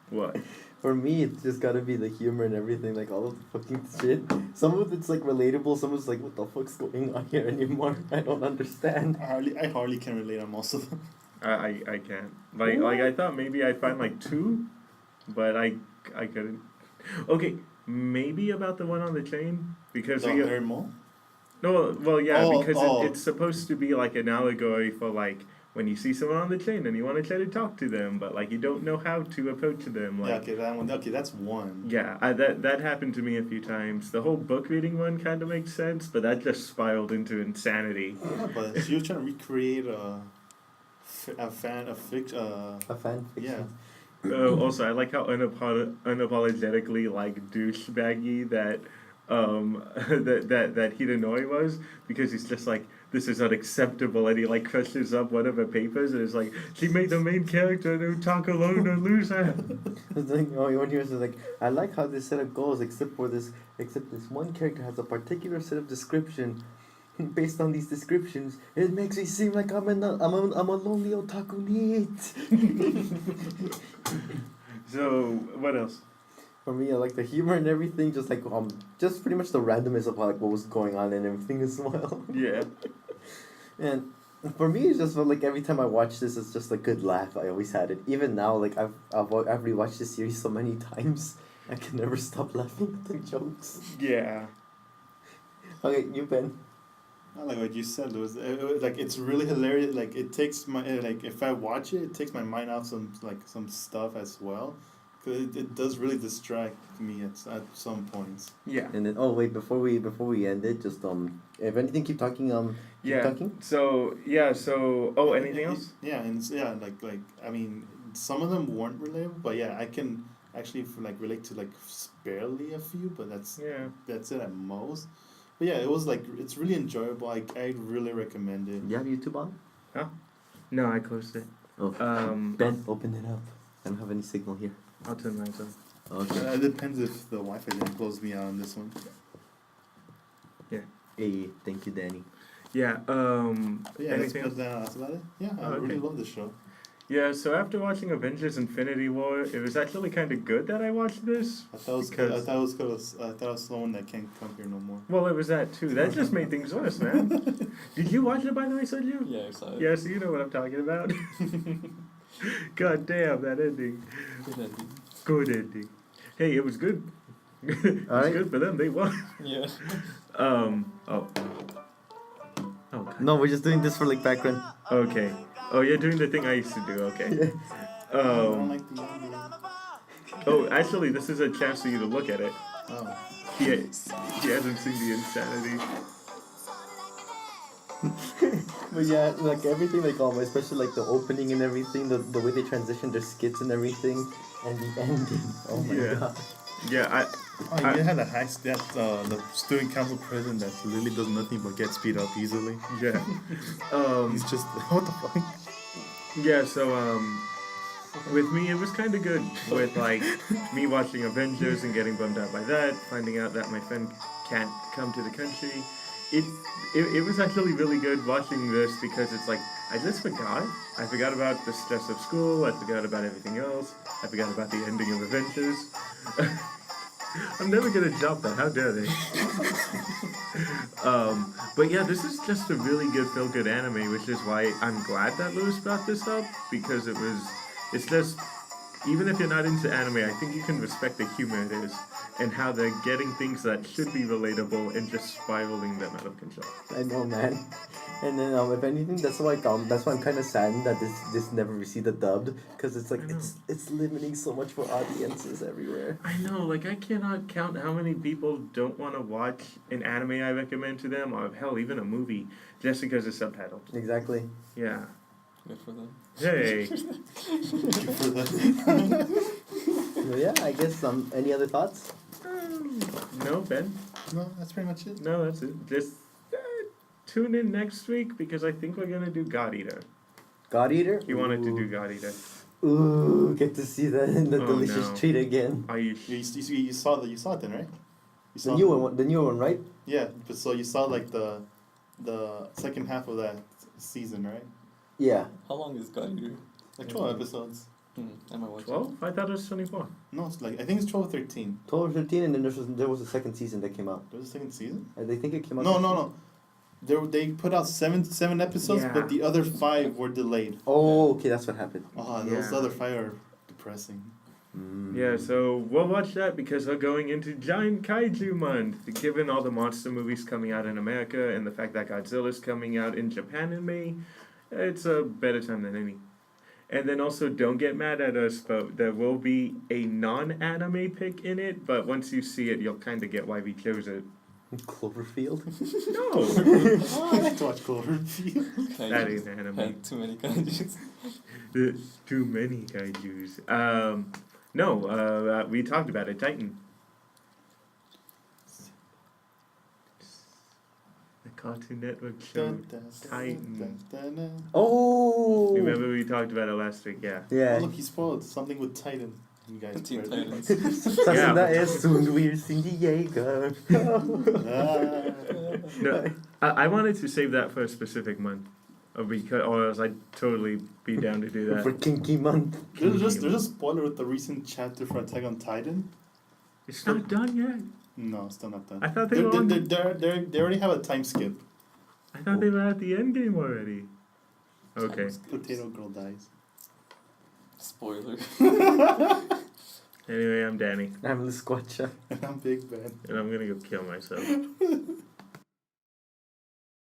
Speaker 1: What?
Speaker 4: For me, it's just gotta be the humor and everything, like all of the fucking shit. Some of it's like relatable, some of it's like, what the fuck's going on here anymore? I don't understand.
Speaker 3: I hardly can relate on most of them.
Speaker 1: I can't. Like I thought maybe I'd find like two, but I couldn't. Okay, maybe about the one on the train because
Speaker 3: The
Speaker 1: we.
Speaker 3: Hermo?
Speaker 1: No, well, yeah,
Speaker 3: Oh,
Speaker 1: because
Speaker 3: oh.
Speaker 1: it's supposed to be like an allegory for like when you see someone on the train and you want to try to talk to them, but like you don't know how to approach them. Like,
Speaker 3: Yeah, okay, that one. Okay, that's one.
Speaker 1: yeah, that happened to me a few times. The whole book reading one kind of makes sense, but that just spiraled into insanity.
Speaker 3: Yeah, but she was trying to recreate a fan of fiction.
Speaker 4: A fan
Speaker 3: Yeah.
Speaker 4: fiction.
Speaker 1: Also, I like how unapologetically like douchebaggy that that Hidenori was, because he's just like, this is unacceptable, and he like crushes up one of her papers and is like, she made the main character no talk alone or loser.
Speaker 4: It's like, oh, when he was like, I like how this set up goes, except this one character has a particular set of description. Based on these descriptions, it makes me seem like I'm a lonely otaku neat.
Speaker 1: So what else?
Speaker 4: For me, I like the humor and everything, just like just pretty much the randomness of like what was going on and everything as well.
Speaker 1: Yeah.
Speaker 4: And for me, it's just felt like every time I watch this, it's just a good laugh. I always had it. Even now, like I've rewatched this series so many times, I can never stop laughing at the jokes.
Speaker 1: Yeah.
Speaker 4: Okay, you Ben.
Speaker 3: I like what you said. It was like, it's really hilarious. Like, it takes my like, if I watch it, it takes my mind off some stuff as well. 'Cause it does really distract me at some points.
Speaker 1: Yeah.
Speaker 4: And then wait, before we end it, just if anything, keep talking. Keep
Speaker 1: Yeah.
Speaker 4: talking.
Speaker 1: So anything else?
Speaker 3: Yeah, and like I mean, some of them weren't relatable, but yeah, I can actually like relate to like barely a few, but that's it at most. But yeah, it was like, it's really enjoyable. I really recommend it.
Speaker 4: You have YouTube on?
Speaker 1: No, I closed it.
Speaker 4: Oh. Ben, open it up. I don't have any signal here.
Speaker 1: I'll turn mine on.
Speaker 4: Okay.
Speaker 3: It depends if the Wi-Fi didn't close me out on this one.
Speaker 4: Hey, thank you, Danny.
Speaker 1: Yeah.
Speaker 3: But yeah,
Speaker 1: Anything else?
Speaker 3: that's about it. Yeah, I
Speaker 1: Oh,
Speaker 3: really
Speaker 1: okay.
Speaker 3: love this show.
Speaker 1: Yeah, so after watching Avengers Infinity War, it was actually kind of good that I watched this.
Speaker 3: I thought it was someone that can't come here no more.
Speaker 1: Well, it was that too. That just made things worse, man. Did you watch it, by the way, Sergio?
Speaker 2: Yeah, I saw it.
Speaker 1: Yeah, so you know what I'm talking about. God damn, that ending.
Speaker 2: Good ending.
Speaker 1: Good ending. Hey, it was good. It was
Speaker 4: Alright.
Speaker 1: good for them. They won.
Speaker 2: Yeah.
Speaker 1: Oh,
Speaker 4: No, we're just doing this for like background.
Speaker 1: okay. Oh, you're doing the thing I used to do. Okay.
Speaker 3: I don't
Speaker 1: Um.
Speaker 3: like the ending.
Speaker 1: Oh, actually, this is a chance for you to look at it.
Speaker 3: Oh.
Speaker 1: He hasn't seen the insanity.
Speaker 4: But yeah, like everything, like especially like the opening and everything, the way they transition their skits and everything, and the ending. Oh my
Speaker 1: Yeah.
Speaker 4: god.
Speaker 1: Yeah,
Speaker 3: Oh, you had the student council president that literally does nothing but get speed up easily.
Speaker 1: yeah.
Speaker 3: He's just, what the fuck?
Speaker 1: Yeah, so with me it was kind of good with like me watching Avengers and getting bummed out by that, finding out that my friend can't come to the country. It was actually really good watching this because it's like I just forgot. I forgot about the stress of school. I forgot about everything else. I forgot about the ending of Avengers. I'm never gonna jump that. How dare they? But yeah, this is just a really good feel-good anime, which is why I'm glad that Lewis brought this up, because it's just, even if you're not into anime, I think you can respect the humor it is and how they're getting things that should be relatable and just spiraling them out of control.
Speaker 4: I know, man. And then if anything, that's why I'm kind of saddened that this never received a dubbed, because it's like
Speaker 1: I know.
Speaker 4: it's limiting so much for audiences everywhere.
Speaker 1: I know, like I cannot count how many people don't want to watch an anime I recommend to them, or hell, even a movie, just because it's subtitled.
Speaker 4: Exactly.
Speaker 1: Yeah.
Speaker 2: Good for them.
Speaker 1: Hey.
Speaker 3: For the,
Speaker 4: So yeah, I guess any other thoughts?
Speaker 1: No, Ben?
Speaker 3: no, that's pretty much it.
Speaker 1: No, that's it. Just tune in next week because I think we're going to do God Eater.
Speaker 4: God Eater?
Speaker 1: You wanted to
Speaker 4: Ooh.
Speaker 1: do God Eater.
Speaker 4: Ooh, get to see that in the
Speaker 1: Oh,
Speaker 4: delicious
Speaker 1: no.
Speaker 4: treat again.
Speaker 1: Are you
Speaker 3: You saw it then, right? You
Speaker 4: The newer one, right?
Speaker 3: Yeah, but so you saw like the second half of that season, right?
Speaker 4: Yeah.
Speaker 2: How long is God Eater?
Speaker 3: Like 12 episodes.
Speaker 2: I might watch
Speaker 1: 12? I thought it was 24.
Speaker 3: No, it's like I think it's 12 or 13.
Speaker 4: 12 or 13, and then there was a second season that came out.
Speaker 3: There was a second season?
Speaker 4: They think it came out.
Speaker 3: No. They put out seven episodes,
Speaker 1: Yeah.
Speaker 3: but the other 5 were delayed.
Speaker 4: Oh, okay, that's what happened.
Speaker 3: Oh, those
Speaker 1: Yeah.
Speaker 3: other 5 are depressing.
Speaker 1: Yeah, so we'll watch that because we're going into Giant Kaiju Month. Given all the monster movies coming out in America and the fact that Godzilla's coming out in Japan in May, it's a better time than any. And then also, don't get mad at us, but there will be a non-anime pick in it, but once you see it, you'll kind of get why we chose it.
Speaker 4: Cloverfield.
Speaker 1: No!
Speaker 3: Oh, I like to watch Cloverfield.
Speaker 1: That ain't anime.
Speaker 2: Had too many kaijus.
Speaker 1: Too many kaijus. No, we talked about it, Titan. The Cartoon Network show, Titan.
Speaker 4: Oh.
Speaker 1: Remember we talked about it last week, yeah.
Speaker 4: Yeah.
Speaker 3: Oh, look, he spoiled something with Titan. You guys
Speaker 2: Teen
Speaker 3: read it.
Speaker 2: Titans.
Speaker 4: Sassenda es un weird Cindy Yeager.
Speaker 1: No, I wanted to save that for a specific month. Or else I'd totally be down to do
Speaker 4: For
Speaker 1: that.
Speaker 4: Kinky Month.
Speaker 3: There's a spoiler with the recent chapter for Attack on Titan.
Speaker 1: It's not done yet.
Speaker 3: No, it's still not done.
Speaker 1: I thought they were on-
Speaker 3: They already have a time skip.
Speaker 1: I thought they were at the end game already. Okay.
Speaker 3: Potato Girl dies.
Speaker 2: Spoiler.
Speaker 1: Anyway, I'm Danny,
Speaker 4: I'm the Squatcha.
Speaker 3: And I'm Big Ben.
Speaker 1: and I'm gonna go kill myself.